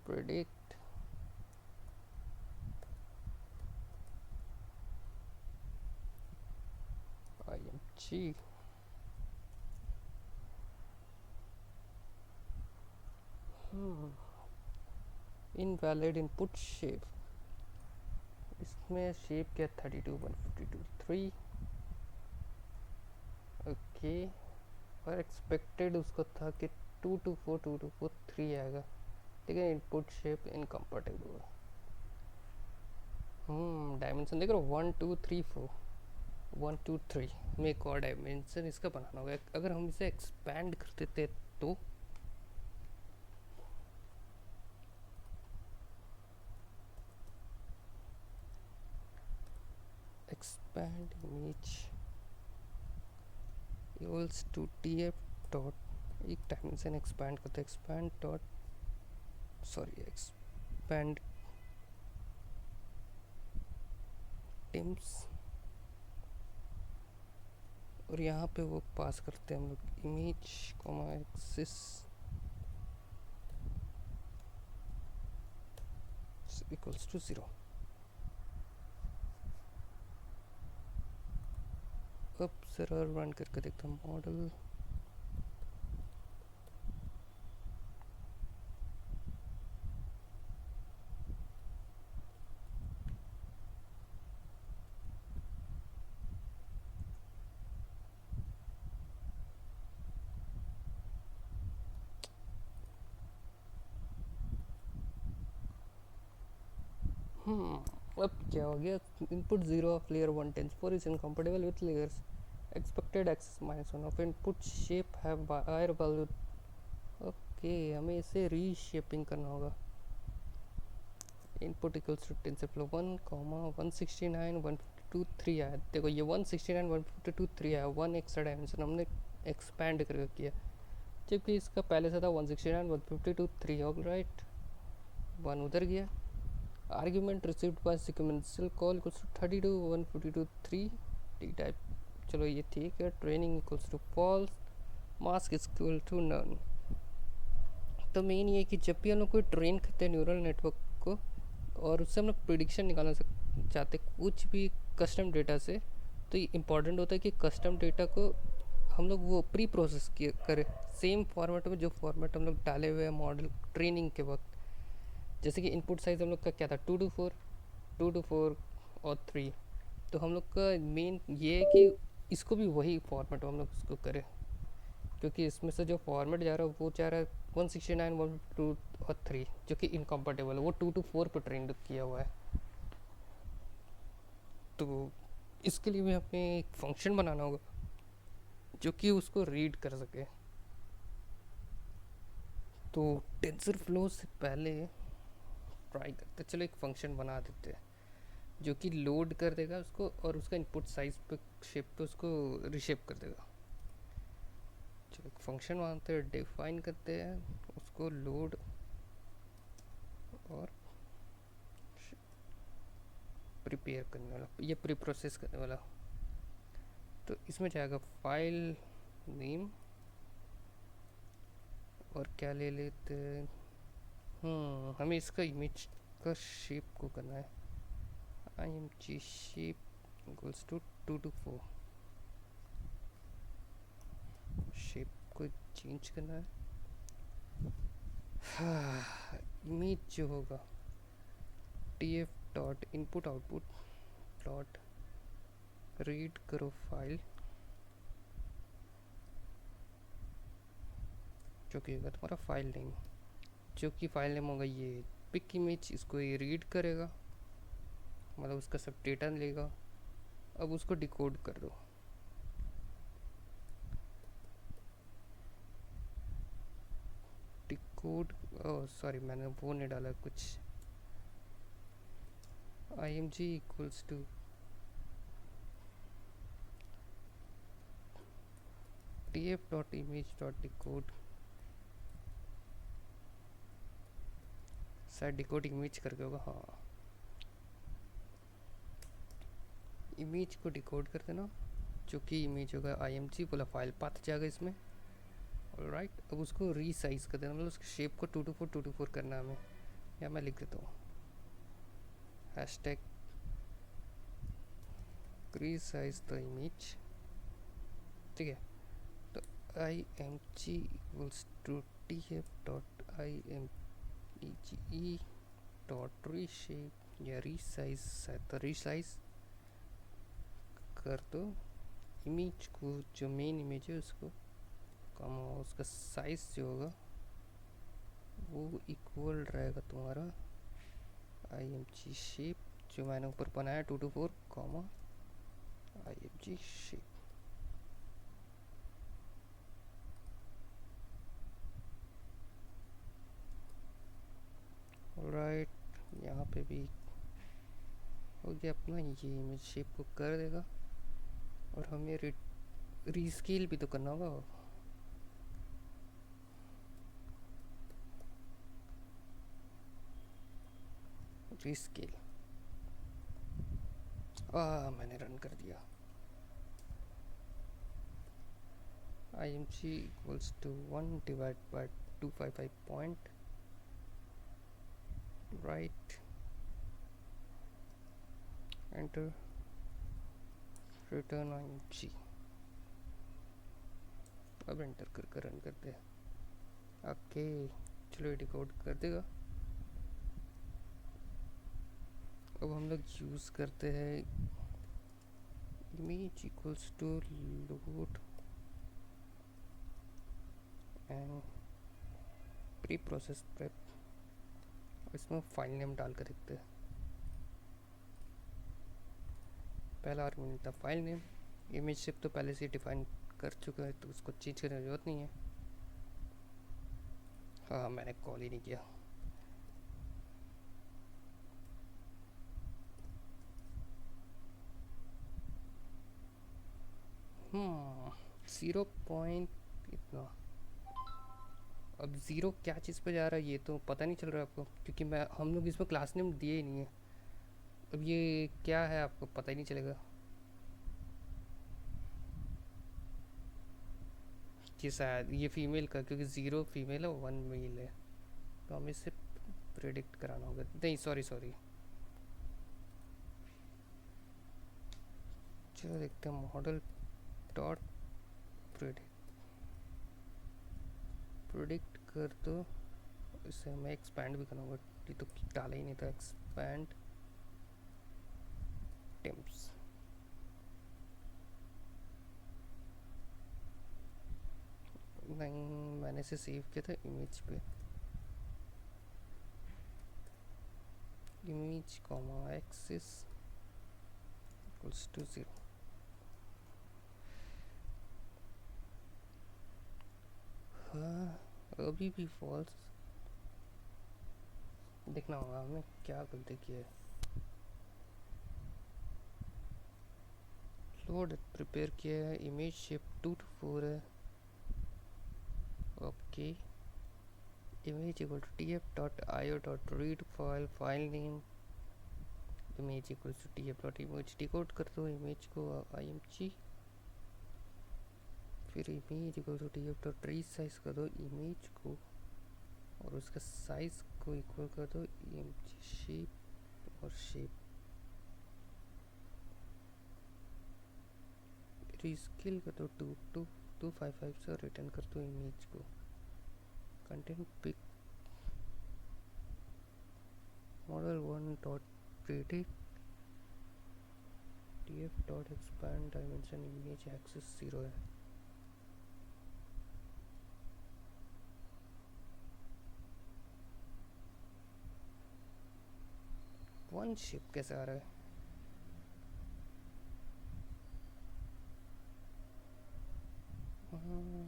predict img invalid input shape. इसमें शेप क्या 32 152 3। ओके, और एक्सपेक्टेड उसको था कि 224 224 3 आएगा, लेकिन इनपुट शेप इनकम्पेटिबल है। डायमेंशन देख रहे हो 1 2 3 4 1 2 3 में एक और डायमेंशन इसका बनाना होगा। अगर हम इसे एक्सपैंड कर देते तो expand image equals to tf dot एक डायमेंशन एक्सपैंड करते हैं, expand dot sorry expand dims, और यहाँ पे वो पास करते हैं हम लोग image comma axis equals to 0। अब जरा रन करके देखता हूँ मॉडल। अब क्या हो गया, input 0 of layer 1 dense 4 is incompatible with layers, expected axis -1 of input shape have higher value. Okay, हमें इसे रीशेपिंग करना होगा। इनपुट इक्वल्स टू टेंसरफ्लो 1 169 152.3 आया। देखो ये 169 152.3 आया, 1 एक्स्ट्रा डायमेंशन हमने एक्सपैंड करके किया, जबकि इसका पहले से था 169 152.3। ऑल राइट, 1 उधर गया। Argument received by sequential call equals to 32 152.3 T type. चलो ये ठीक है। Training equals to false, mask is equal to none. तो मेन ये कि जब भी हम लोग कोई ट्रेन करते हैं न्यूरल नेटवर्क को और उससे हम लोग प्रिडिक्शन निकालना चाहते कुछ भी कस्टम डेटा से, तो ये इम्पॉर्टेंट होता है कि कस्टम डेटा को हम लोग वो प्री प्रोसेस करें सेम फॉर्मेट में जो फॉर्मेट हम लोग डाले हुए हैं मॉडल ट्रेनिंग के वक्त। जैसे कि इनपुट साइज़ हम लोग का क्या था 2 to 4 और 3। तो हम लोग का मेन ये है कि इसको भी वही फॉर्मेट हम लोग इसको करें, क्योंकि इसमें से जो फॉर्मेट जा रहा है वो जा रहा है 169 152 और 3 जो कि इनकम्पेटेबल है, वो 2 to 4 पर ट्रेंड किया हुआ है। तो इसके लिए भी हमें एक फंक्शन बनाना होगा जो कि उसको रीड कर सके। तो टेंसर फ्लो से पहले ट्राई करते, चलो एक फंक्शन बना देते हैं जो कि लोड कर देगा उसको और उसका इनपुट साइज पे शेप पे उसको रिशेप कर देगा। चलो एक फंक्शन बनाते हैं, डिफाइन करते हैं उसको लोड और प्रिपेयर करने वाला, ये प्री प्रोसेस करने वाला। तो इसमें जाएगा फाइल नेम और क्या ले लेते हैं, हमें इसका इमेज का शेप को करना है। img shape equals to 2 to 4, shape को चेंज करना है। इमेज जो होगा tf dot input output dot read करो फाइल, जो कि होगा तुम्हारा फाइल नेम, जो कि फाइल नेम होगा ये पिक इमेज। इसको ये रीड करेगा, मतलब उसका सब डेटा लेगा। अब उसको डिकोड कर दो। डिकोड, सॉरी मैंने वो नहीं डाला कुछ। img equals to tf dot image dot decode, शायद डिकोड इमेज करके होगा। हाँ, इमेज को डिकोड कर देना, जो कि इमेज होगा img बोला फाइल पाथ जाएगा इसमें। ऑलराइट, अब उसको रीसाइज कर देना, मतलब उसके शेप को 2 to 4 करना है हमें। या मैं लिख देता हूँ हैशटैग रीसाइज द इमेज, ठीक है। तो img equals to tf dot imge dot reshape या रीसाइज, तो रीसाइज कर दो इमेज को, जो मेन इमेज है उसको कम, उसका साइज जो होगा वो इक्वल रहेगा तुम्हारा img शेप जो मैंने ऊपर बनाया 2 to 4 comma img shape. Alright, यहाँ पे भी हो गया अपना, ये इमेज शेप को कर देगा और हमें रीस्केल भी तो करना होगा। रीस्केल, मैंने रन कर दिया। img equals to 1 divide by 255 point, right, enter, return img। अब एंटर करके रन करते हैं। ओके, चलो ये डिकोड कर देगा। अब हम लोग यूज़ करते हैं image equals to load and pre process prep, इसमें फाइल नेम डाल कर देखते हैं। पहला आर्गुमेंट था फाइल नेम, इमेज शेप तो पहले से डिफाइन कर चुका है तो उसको चेंज करने की जरूरत नहीं है। हाँ, मैंने कॉल ही नहीं किया। ज़ीरो पॉइंट इतना। अब ज़ीरो क्या चीज़ पे जा रहा है ये तो पता नहीं चल रहा है आपको, क्योंकि मैं हम लोग इसमें क्लास नेम दिए ही नहीं है। अब ये क्या है आपको पता ही नहीं चलेगा कि शायद ये फीमेल का, क्योंकि ज़ीरो फीमेल है वन मेल है, तो हमें इसे प्रेडिक्ट कराना होगा। नहीं सॉरी सॉरी, चलो देखते हैं। मॉडल डॉट प्रेडिक्ट प्रेडिक्ट कर दो। इसे मैं एक्सपैंड भी करूँगा, ये तो डाला ही नहीं था। Expand dims. नहीं, मैंने इसे सेव किया था इमेज पे। Image comma axis equals to 0। हाँ, अभी भी फॉल्स। देखना होगा हमने क्या गलती की है। लोड प्रिपेयर किया है, इमेज शेप 2 to 4 है। Okay, image equal to tf.io.read file, file name image equal to tf.image। Decode कर दो इमेज को img, फिर इमेज इक्वल टू tf.resize कर दो इमेज को, और उसका साइज को इक्वल कर दो img शेप और शेप। रीस्केल कर दो 255 से, रिटर्न कर दो इमेज को। Content pick model 1.predict tf.expand dimension image axis 0 है। वन शिप कैसे आ रहा है? हम्म,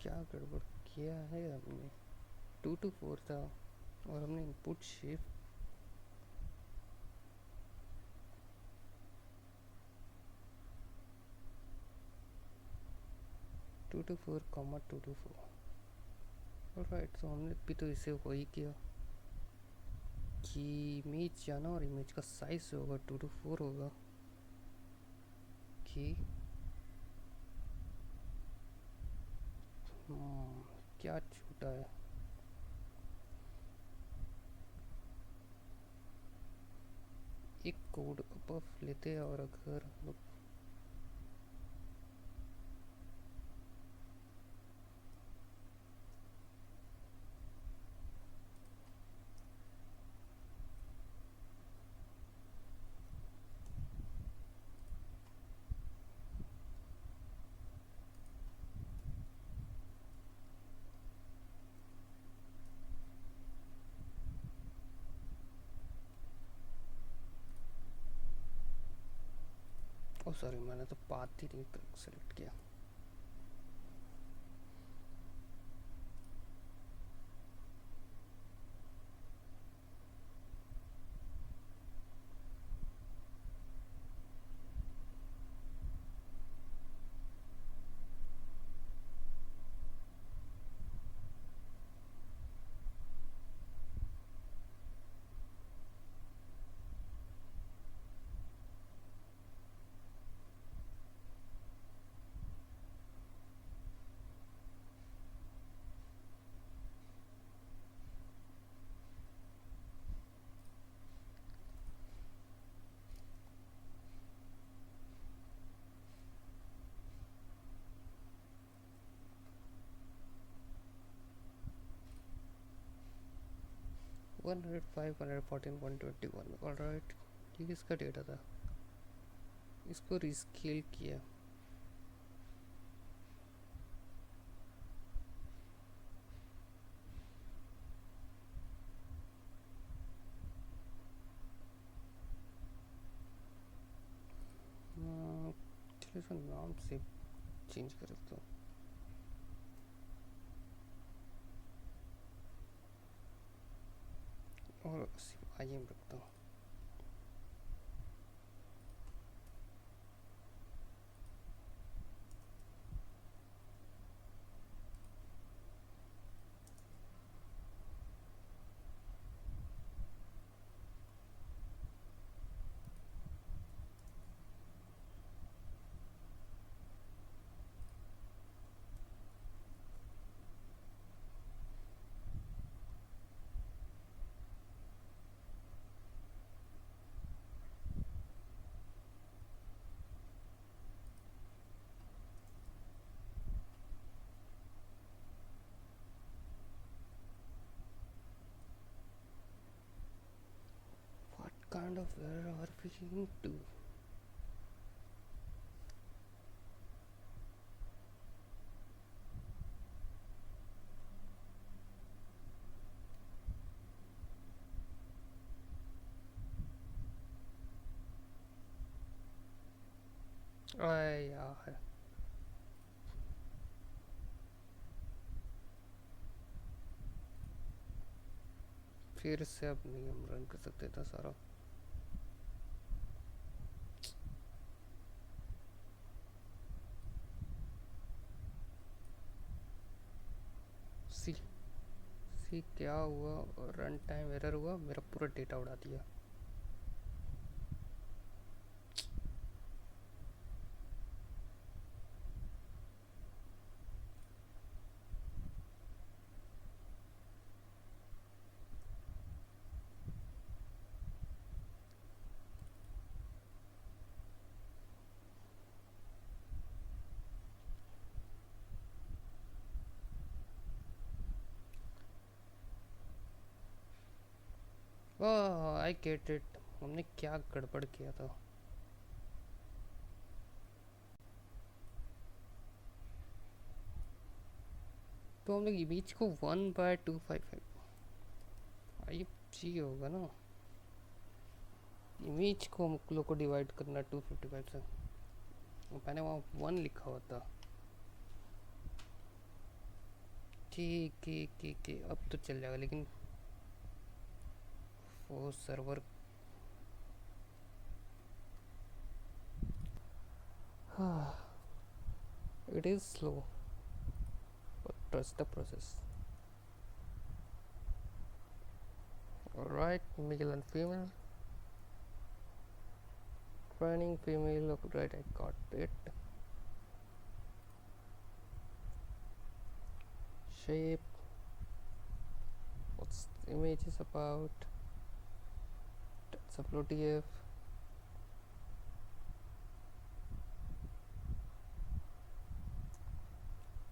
क्या गड़बड़ किया है हमने? 2 to 4 था और हमने input shift 2 to 4 comma 2 to 4। Alright, तो हमने भी तो इसे वही किया कि इमेज जाना और इमेज का साइज होगा 2 to 4 होगा कि क्या छूटा है। एक कोड बफ लेते हैं, और अगर हम लोग ओ सॉरी, मैंने तो पाथ ही नहीं सेलेक्ट किया। 105 114 121 ऑलराइट। ये किसका डेटा था? इसको रिस्केल किया। चलो इसका नाम से चेंज कर देता हूँ। और आई एम रखता हूँ। What kind of error are we into? अरे यार, फिर से अब नहीं हम रन कर सकते था सारा। सी सी क्या हुआ? रन टाइम एरर हुआ, मेरा पूरा डेटा उड़ा दिया। ओह आई गेट इट, हमने क्या गड़बड़ किया था। तो हम लोग इमेज को 1/255 आई जी होगा ना। इमेज को हम लोग को डिवाइड करना 255 से। मैंने वहाँ 1 लिखा हुआ था। ठीक अब तो चल जाएगा, लेकिन वो server it is slow, but trust the process. Alright, male and female. Training female, right, I got it. Shape, what's the image is about. Let's upload TF.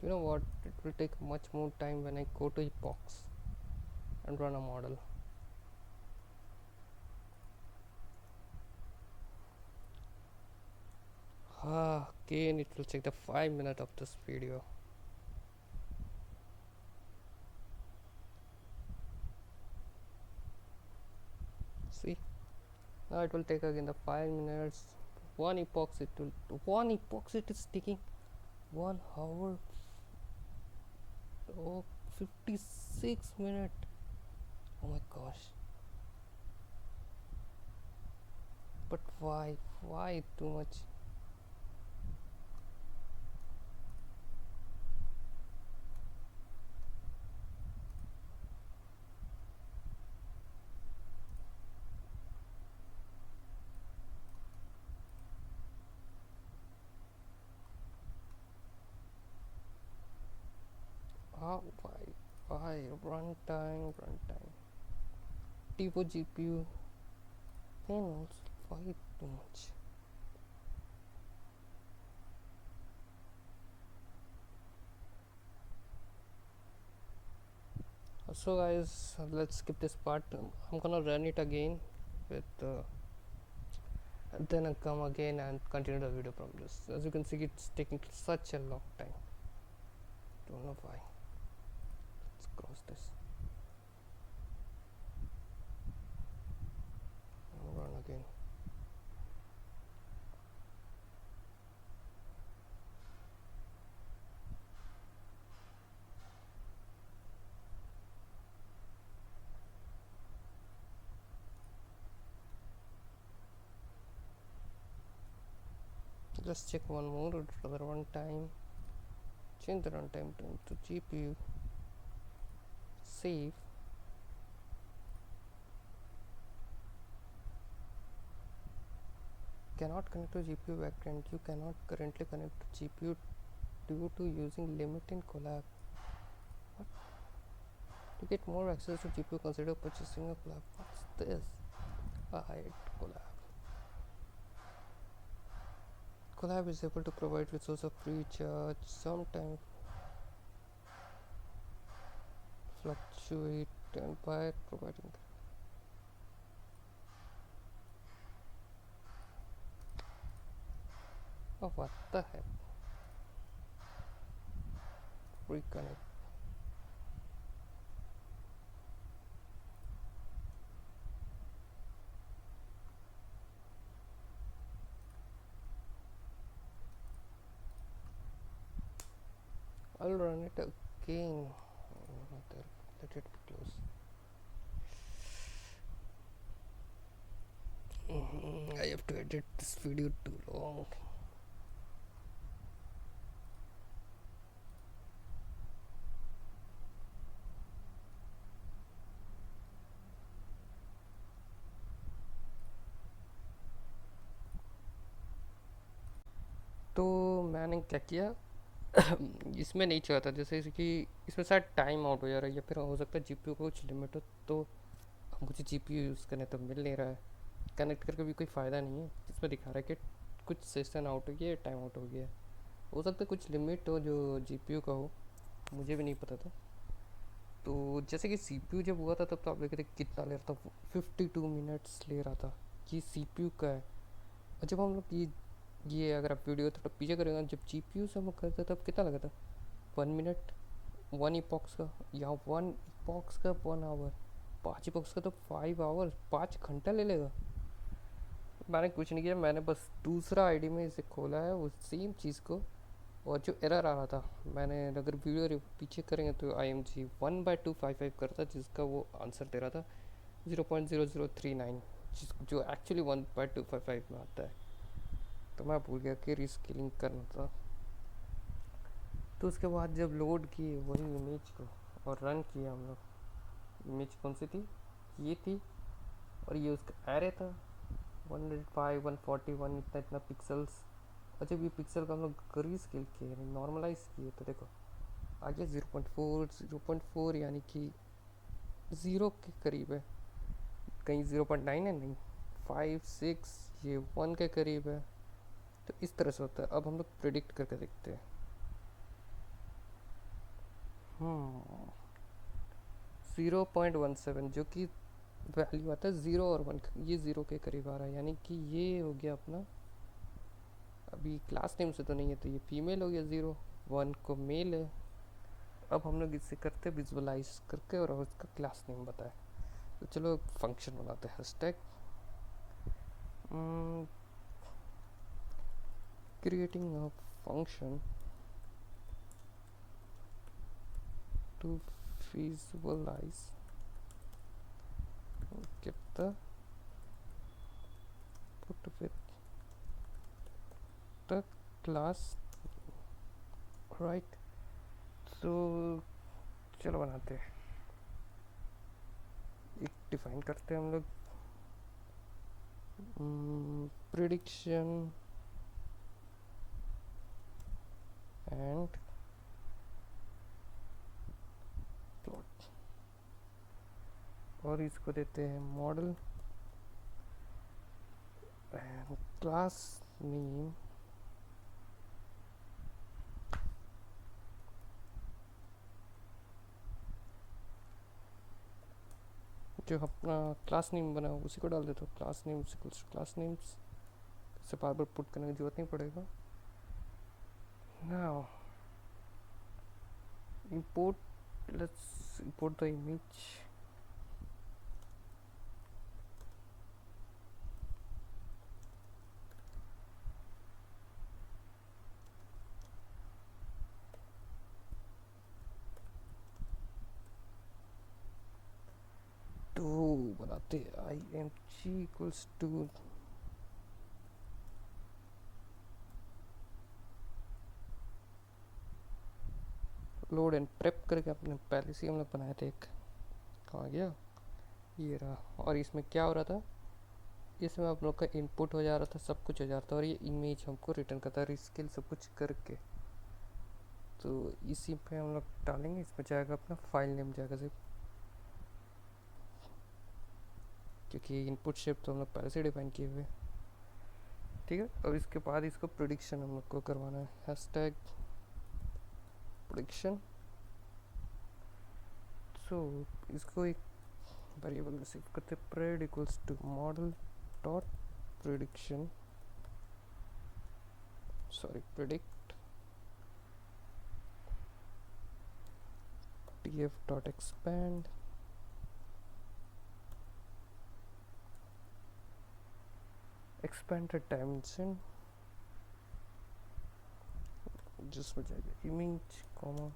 You know what, it will take much more time when I go to epochs and run a model. Again it will take the 5 minutes of this video. See, now it will take again the 5 minutes. One epoch it is taking 1 hour. Oh, 56 minutes. Oh my gosh. But why too much? Why runtime Tipo GPU panels, why too much? So guys, let's skip this part. I'm gonna run it again with and then I'll come again and continue the video from this. As you can see, it's taking such a long time. Don't know why. Let's cross this. Run again. Let's check one more other runtime. Change the runtime to GPU. Save. Cannot connect to GPU backend. You cannot currently connect to GPU due to using limit in Colab. What? To get more access to GPU, consider purchasing a Colab. What's this? I hate Colab. Colab is able to provide resource of free charge, sometimes fluctuate and by providing. Oh, what the heck? Reconnect. I'll run it again. Let it be close. I have to edit this video too long. तो मैंने क्या किया इसमें नहीं चाहता, जैसे कि इसमें शायद टाइम आउट हो जा रहा है या फिर हो सकता है जीपीयू को कुछ लिमिट हो, तो मुझे जीपीयू यूज़ करने तो मिल नहीं रहा है। कनेक्ट करके भी कोई फ़ायदा नहीं है, इसमें दिखा रहा है कि कुछ सेशन आउट हो गया, टाइम आउट हो गया। हो सकता है कुछ लिमिट हो जो जीपीयू का हो, मुझे भी नहीं पता था। तो जैसे कि सीपीयू जब हुआ था तब तो आप देखे थे कितना ले रहा था, 52 मिनट्स ले रहा था। ये सीपीयू का है। और जब हम लोग ये अगर आप वीडियो थोड़ा पीछे करेंगे, जब जीपीयू से हम लोग करते तब कितना लगा था, 1 मिनट 1 इपॉक्स का, या 1 इपॉक्स का 1 आवर, 5 इपॉक्स का तो 5 आवर, 5 घंटा ले लेगा। मैंने कुछ नहीं किया, मैंने बस दूसरा आईडी में इसे खोला है वो सेम चीज़ को, और जो एरर आ रहा था, मैंने अगर वीडियो पीछे करेंगे तो IMG 1/255 करता, जिसका वो आंसर दे रहा था 0.0039, जो एक्चुअली 1/255 में आता है। तो मैं भूल गया कि रीस्केलिंग करना था। तो उसके बाद जब लोड किए वही इमेज को और रन किया हम लोग, इमेज कौन सी थी, ये थी, और ये उसका एरे था 105 141 इतना इतना पिक्सल्स। और जब ये पिक्सल का हम लोग रीस्केल किए, नॉर्मलाइज किए, तो देखो आ गया 0.4 यानी कि 0 के करीब है, कहीं 0.9 है, नहीं 5 6, ये 1 के करीब है। तो इस तरह से होता है। अब हम लोग प्रिडिक्ट करके देखते हैं। 0.17 जो कि वैल्यू आता है 0 और 1, ये 0 के करीब आ रहा है, यानी कि ये हो गया अपना, अभी क्लास नेम से तो नहीं है तो ये फीमेल हो गया, 0 1 को मेल है। अब हम लोग इससे करते विजुअलाइज करके और उसका क्लास नेम बताए। तो चलो फंक्शन बनाते हैं, hashtag creating a function to visualize, get the put with the class, right? तो चलो बनाते हैं, एक डिफाइन करते हैं हम लोग प्रिडिक्शन एंड प्लॉट, और इसको देते हैं मॉडल एंड क्लास नेम जो अपना क्लास नेम बना उसी को डाल देता हूँ, क्लास नेम क्लास नेम्स से बार बार पुट करने की जरूरत नहीं पड़ेगा। Now import, let's import the image. तो बनाते img equals to load and prep करके अपने पहले से हम लोग बनाए थे एक, कहाँ गया ये रहा। और इसमें क्या हो रहा था, इसमें आप लोग का इनपुट हो जा रहा था, सब कुछ हो जा रहा था, और ये इमेज हमको रिटर्न करता है रिस्केल सब कुछ करके। तो इसी पे हम लोग डालेंगे, इसमें जाएगा अपना फाइल नेम जाएगा सिर्फ, क्योंकि इनपुट शेप तो हम लोग पहले से डिफाइन किए हुए। ठीक है, अब इसके बाद इसको प्रेडिक्शन हम लोग को करवाना है, हैशटैग प्रेडिक्शन। सो इसको एक वेरिएबल में सेव करते, pred equals to model dot prediction, sorry predict tf dot expand expanded dimension, जिसमें जाएगा image comma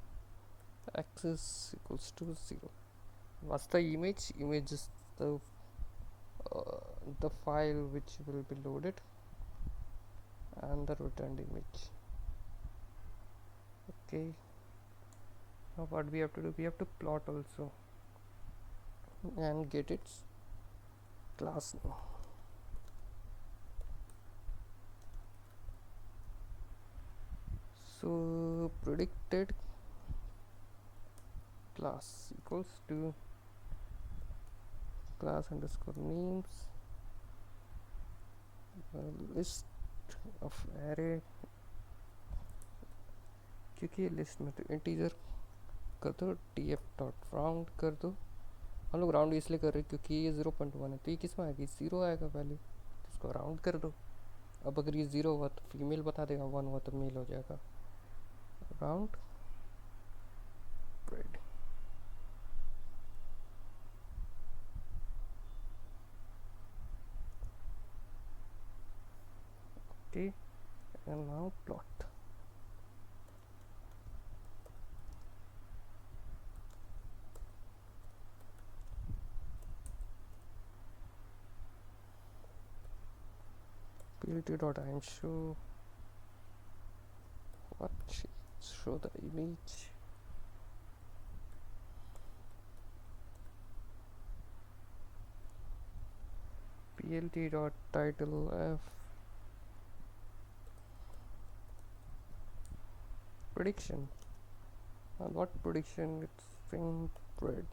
axis equals to 0. what's the image is the file which will be loaded and the returned image. Okay, now what we have to do, we have to plot also and get its class name. So predicted class equals to class underscore names list of array, क्योंकि list में तो integer कर दो, tf dot round कर दो। हम लोग round इसलिए कर रहे हैं क्योंकि ये 0.1 है, तो ये किस में आएगी, 0 आएगा वैल्यू, तो इसको राउंड कर दो। अब अगर ये 0 हुआ तो फीमेल बता देगा, 1 हुआ तो मेल हो जाएगा। Round pred, okay, and now plot. plt.imshow what, show the image, plt.title f prediction, and what prediction, it's string pred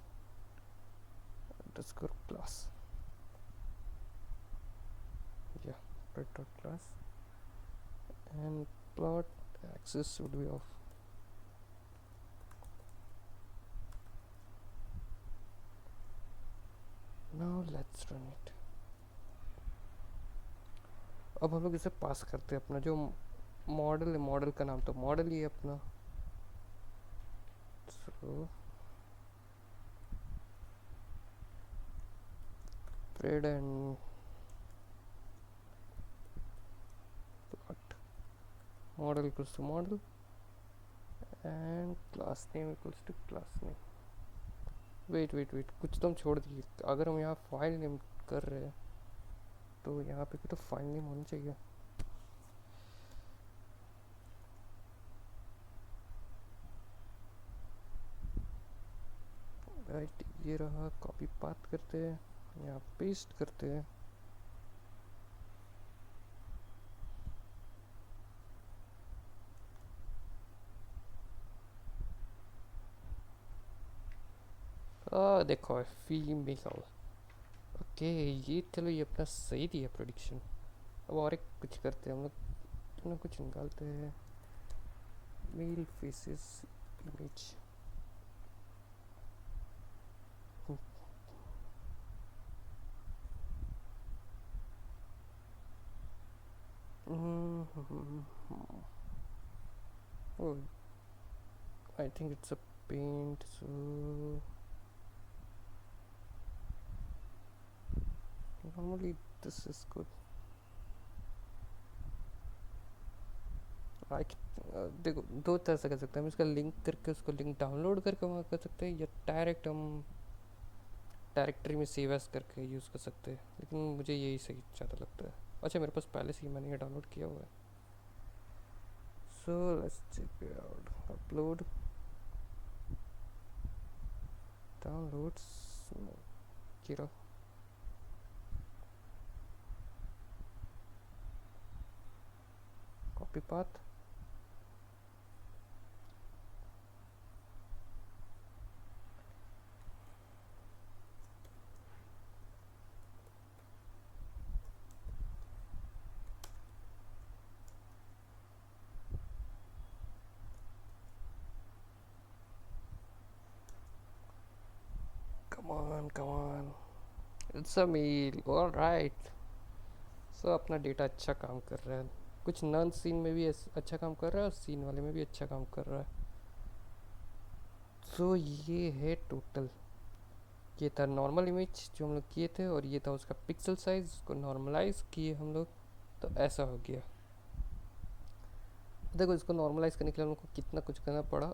underscore class, yeah, pred dot class, and plot axis would be off. Now let's run it. अब हम लोग इसे पास करते हैं अपना जो model है, model का नाम तो मॉडल ही है अपना। So pred and plot, model equals to model and class name equals to class name. Wait कुछ तो हम छोड़ दिए, अगर हम यहाँ फाइल नेम कर रहे हैं तो यहाँ पे भी तो फाइल नेम होना चाहिए। राइट, ये रहा, कॉपी पाथ करते हैं, यहाँ पेस्ट करते हैं। देखो फीमेल, ओके, ये चलो ये अपना सही दिया प्रेडिक्शन। अब और एक कुछ करते हैं हम लोग, ना कुछ निकालते हैं, male faces image, Oh, I think it's a paint, so normally this is good. आई देखो दो तरह से कर सकते हैं हम इसका लिंक करके उसको लिंक डाउनलोड करके वहाँ कर सकते हैं या डायरेक्ट हम डायरेक्टरी में सेव एज करके यूज़ कर सकते हैं, लेकिन मुझे यही सही ज़्यादा लगता है। अच्छा मेरे पास पहले से ही मैंने ये डाउनलोड किया हुआ है, so let's check it out. Upload downloads किरा copy path come on it's a mail alright. So अपना डेटा अच्छा काम कर रहा है, कुछ नॉन सीन में भी अच्छा काम कर रहा है और सीन वाले में भी अच्छा काम कर रहा है। तो ये है टोटल, ये था नॉर्मल इमेज जो हम लोग किए थे और ये था उसका पिक्सल साइज, उसको नॉर्मलाइज किए हम लोग, तो ऐसा हो गया। देखो इसको नॉर्मलाइज करने के लिए हम लोग को कितना कुछ करना पड़ा,